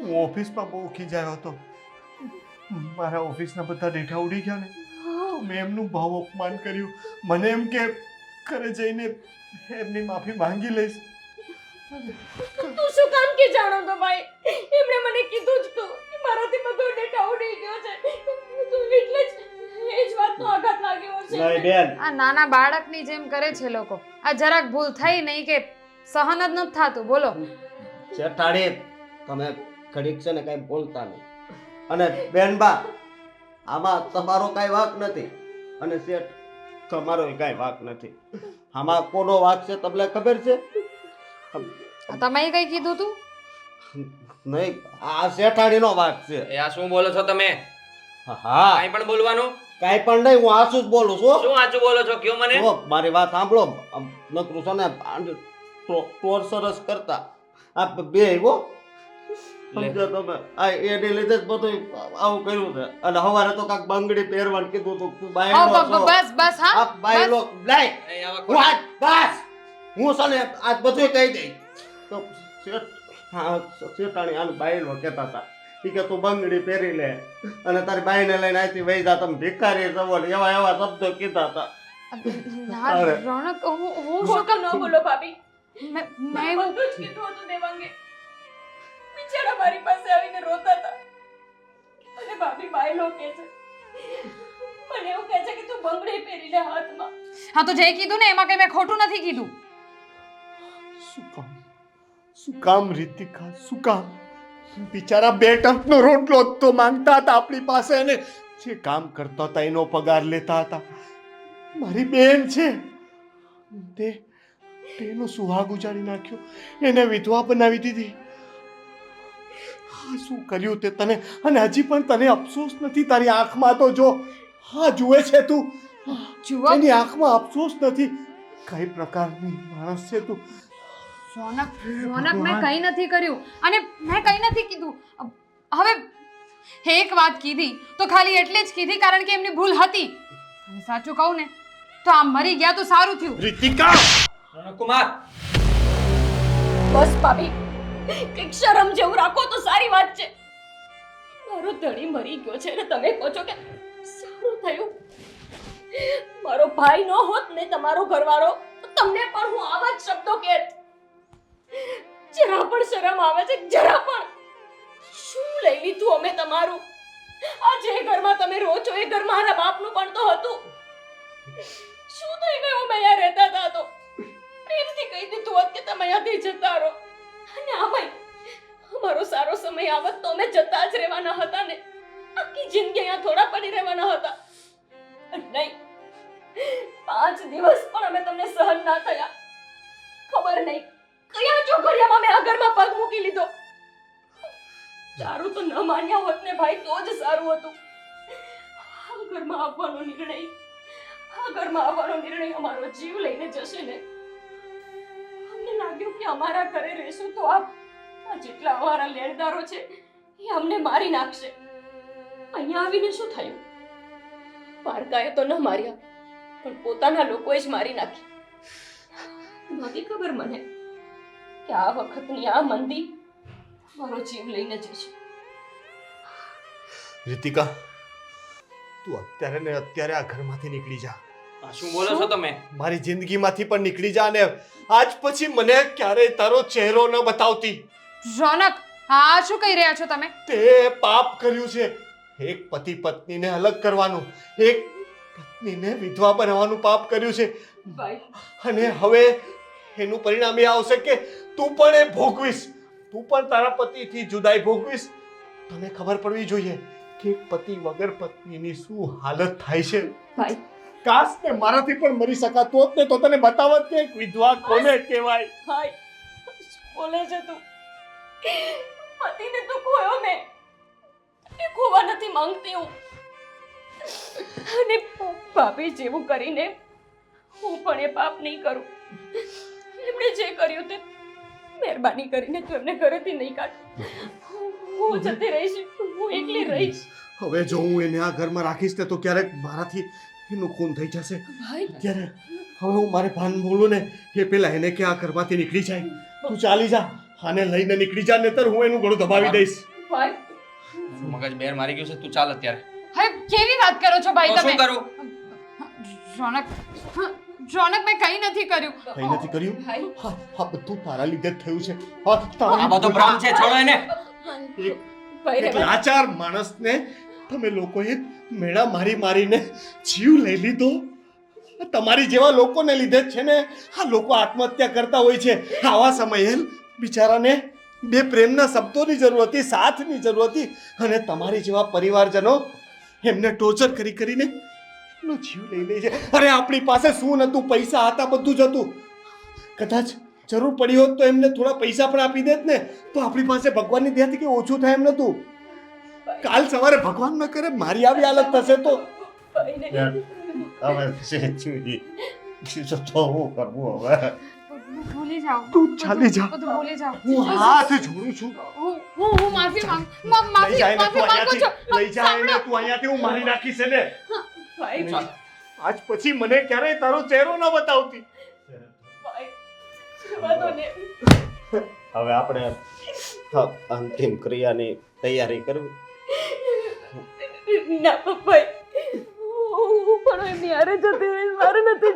હું ઓફિસમાં બહુ ખીજાયો હતો. મારા ઓફિસના બધા ડેટા ઉડી ગયા ને તો મેં એમનું ભાવ અપમાન કર્યું. મને એમ કે ઘરે જઈને એમની માફી માંગી લઈશ. તું શું કામ કે જાણો તો ભાઈ? એમણે મને કીધું જ તું કે મારાથી બધો ડેટા ઉડી ગયો છે. તું એટલે જ એ જ વાતનો આઘાત લાગ્યો છે. નહીં બેન, આ નાના બાળકની જેમ કરે છે લોકો. આ જરાક ભૂલ થઈ નહીં કે સહન જ નથી થતું. બોલો. શેઠાણી તમે ઘડીક છે ને કઈ બોલતા નહીં. અને બેનબા આમાં તમારો કાંઈ વાંક નથી અને શેઠ તમારો કાંઈ વાંક નથી. આમાં કોનો વાંક છે તમને ખબર છે? તમે કઈ કીધું તું? નહીં, આ શેઠાણીનો વાંક છે. એ આ શું બોલો છો તમે? હા, કાંઈ પણ બોલવાનું? કાંઈ પણ નહીં, હું આસુ જ બોલું છું. શું આચું બોલો છો? કયો મને. જુઓ, મારી વાત સાંભળો. આમ નકરું છે ને ટોર સરસ કરતા આ બે હો સમજો તમે. આ એને લીધે જ બધું આવું કર્યું છે. અને હવારે તો કાંઈક બંગડી પહેરવાનું કીધું તું. તું બાયલો છો. બસ બસ હા આ બાયલો લાય. એ આવા હું આજ બસ હું છે ને આજ બધું કહી દઈ. તો શેઠાણી આને બાયલો કહેતા હતા. ઈ કે તું બંગડી પહેરી લે અને તારી બાઈને લઈને અહીંથી વહી જા, તમે ભિખારી જવો ને એવા એવા શબ્દો કીધા હતા. ના અરે. રોનક હું શું શું કામ ન બોલો ભાભી? મેં મેં એવું બધું જ કીધું હતું દેવાંગે. બિચારા મારી પાસે આવીને રોતા હતા. અને ભાભી બાયલો કહે છે. મને એવું કહે છે કે તું બંગડી પહેરી લે હાથમાં. હા તો જે કીધું ને એમાં કઈ મેં ખોટું નથી કીધું. શું કામ રીતિકા? શું કામ? બિચારા બે ટંકનો રોટલો જ તો માંગતા હતા આપણી પાસે અને જે કામ કરતા હતા એનો પગાર લેતા હતા. મારી બેન છે તે એનો સુહાગ ઉજાડી નાખ્યો, એને વિધવા બનાવી દીધી. હા શું કર્યું તે તને? અને હજી પણ તને અફસોસ નથી? તારી આંખમાં તો જો, હા જુએ છે તું, જુઓ એની આંખમાં અફસોસ નથી. કઈ પ્રકારની માણસ છે તું? રોનક મેં કંઈ નથી કર્યું અને મેં કંઈ નથી કીધું. હવે એક વાત કીધી તો ખાલી એટલે જ કીધી કારણ કે એમની ભૂલ હતી. અને સાચું કહું ને તો આ મરી ગયા તો સારું થયું. રીતિકા! કુમાર, બસ ભાભી, કંઈક શરમ જેવું રાખો તો સારી વાત છે. મારો ધણી મરી ગયો છે અને તમે કહો છો કે સારું થયું. મારો ભાઈ ન હોત ને તમારો ઘરવાળો તો તમને પણ હું આવા જ શબ્દો કહેત. જરા પણ શરમ આવે છે? જરા પણ? શું લઈ લીધું અમે તમારું? આ જે ઘરમાં તમે રહો છો એ ઘર મારા બાપનું પણ તો હતું. શું થઈ ગયું? અમે અહીંયા રહેતા હતા તો પ્રેમથી કહી દીધું હોત કે તમે અહીંયાથી જતા રહો. અને આમાંય અમારો સારો સમય આવત તો અમે જતા જ રહેવાના હતા ને. આખી જિંદગી અહીંયા થોડા પડી રહેવાના હતા. નહીં, 5 દિવસ પણ અમે તમને સહન ના થયા. ખબર નહીં કયા ચોઘડિયામાં મેં આ ઘરમાં પગ મૂકી લીધો. સારું તો ન માન્યા હોત ને ભાઈ તો જ સારું હતું. આ ઘરમાં આવવાનો નિર્ણય અમારો જીવ લઈને જશે ને. અમને લાગ્યું કે અમારા ઘરે રહેશું તો આ આ જેટલા અમારા લેણદારો છે એ અમને મારી નાખશે. અહીંયા આવીને શું થયું? પારકાએ તો ન માર્યા, પણ પોતાના લોકોએ જ મારી નાખી. નહોતી ખબર મને કે આ વખતની આ મંદી મારો જીવ લઈને જશે. રીતિકા, તું અત્યારે ને અત્યારે આ ઘરમાંથી નીકળી જા. આ શું બોલો છો તમે? મારી જિંદગીમાંથી પણ નીકળી જા ને આજ પછી મને ક્યારેય તારો ચહેરો ન બતાવતી. રોનક, હા શું કહી રહ્યા છો તમે? તે પાપ કર્યું છે. એક પતિ પત્નીને અલગ કરવાનું, એક પત્નીને વિધવા બનાવવાનું પાપ કર્યું છે. ભાઈ, અને હવે એનું પરિણામ એ આવશે કે તું પણ એ ભોગવીશ. તું પણ તારા પતિથી જુદાઈ ભોગવીશ. તને ખબર પડવી જોઈએ કે પતિ વગર પત્નીની શું હાલત થાય છે. ભાઈ, કાશ ને મારાથી પણ મરી શકાતું હોત ને તો તને બતાવત કે એક વિધવા કોને કહેવાય. ભાઈ, શું બોલે છે તું? પતિને તો ખોયો મેં, એ ખોવા નથી માંગતી હું. અને ભાભી જેવું કરીને હું પણ એ પાપ નહીં કરું. એમણે જે કર્યું તે મહેરબાની કરીને તું એમને ઘરેથી નહીં કાઢ. હું જતી રહીશ, હું એકલી રહીશ. હવે જો હું એને આ ઘરમાં રાખીશ ને તો ક્યારેક મારાથી એનું ખૂન થઈ જશે. ભાઈ, ત્યારે હવે હું મારે ભાન બોલું ને એ પેલા એને કે આ ઘરમાંથી નીકળી જાય. તું ચાલી જા, આને લઈને નીકળી જા, નહીતર હું એનું ગળું દબાવી દઈશ. ભાઈ, મગજ બેર મારી ગયું છે, તું ચાલ અત્યારે. હવે કેવી વાત કરો છો ભાઈ તો શું તમે? કરું? રોનક, રોનક મેં કંઈ નથી કર્યું. કંઈ નથી કર્યું. ભાઈ, હા હા, બધું તારા લીધે જ થયું છે. હા, આ તારી બધો ભ્રમ છે, છોડો એને. એક ભાઈ એક રે, લાચાર માણસને તમે લોકોએ મેળા મારી મારીને જીવ લઈ લીધો. તમારી જેવા લોકોને લીધે જ છે ને આ લોકો આત્મહત્યા કરતા હોય છે. આવા સમયે બિચારાને બે પ્રેમના શબ્દોની જરૂર હતી, સાથની જરૂર હતી, અને તમારી જેવા પરિવારજનો એમને ટોર્ચર કરી કરીને એનો જીવ લઈ લે છે. અરે આપણી પાસે શું નતું? પૈસા હતા, બધું જ હતું. કદાચ જરૂર પડી હોત તો એમને થોડા પૈસા પણ આપી દેત ને તો આપણી પાસે ભગવાનની દયાથી કે ઓછું થાય એમ નતું. કાલ સવારે ભગવાન ન કરે મારી આવી હાલત થશે તો ભાઈને હવે તો હું કરવું હવે? ભૂલી જાઓ. તું ચાલી જા. બધું ભૂલી જાઓ. હું હાથ જોડું છું. હું માફી માંગ લઈ માફી જાય ને તું માંગુ છું. અહીંયાથી. લઈ જાય ને તું અહીંયાથી. હું મારી નાખીશ એને. ભાઈ, ચાલ. આજ પછી મને ક્યારેય તારો ચહેરો ન બતાવતી. ભાઈ, જવા દો ને. હવે આપણે અંતિમ ક્રિયાની તૈયારી કરવી. ના પપ્પાઈ, હું પણ એમની હારે જતી રહીશ. મારે નથી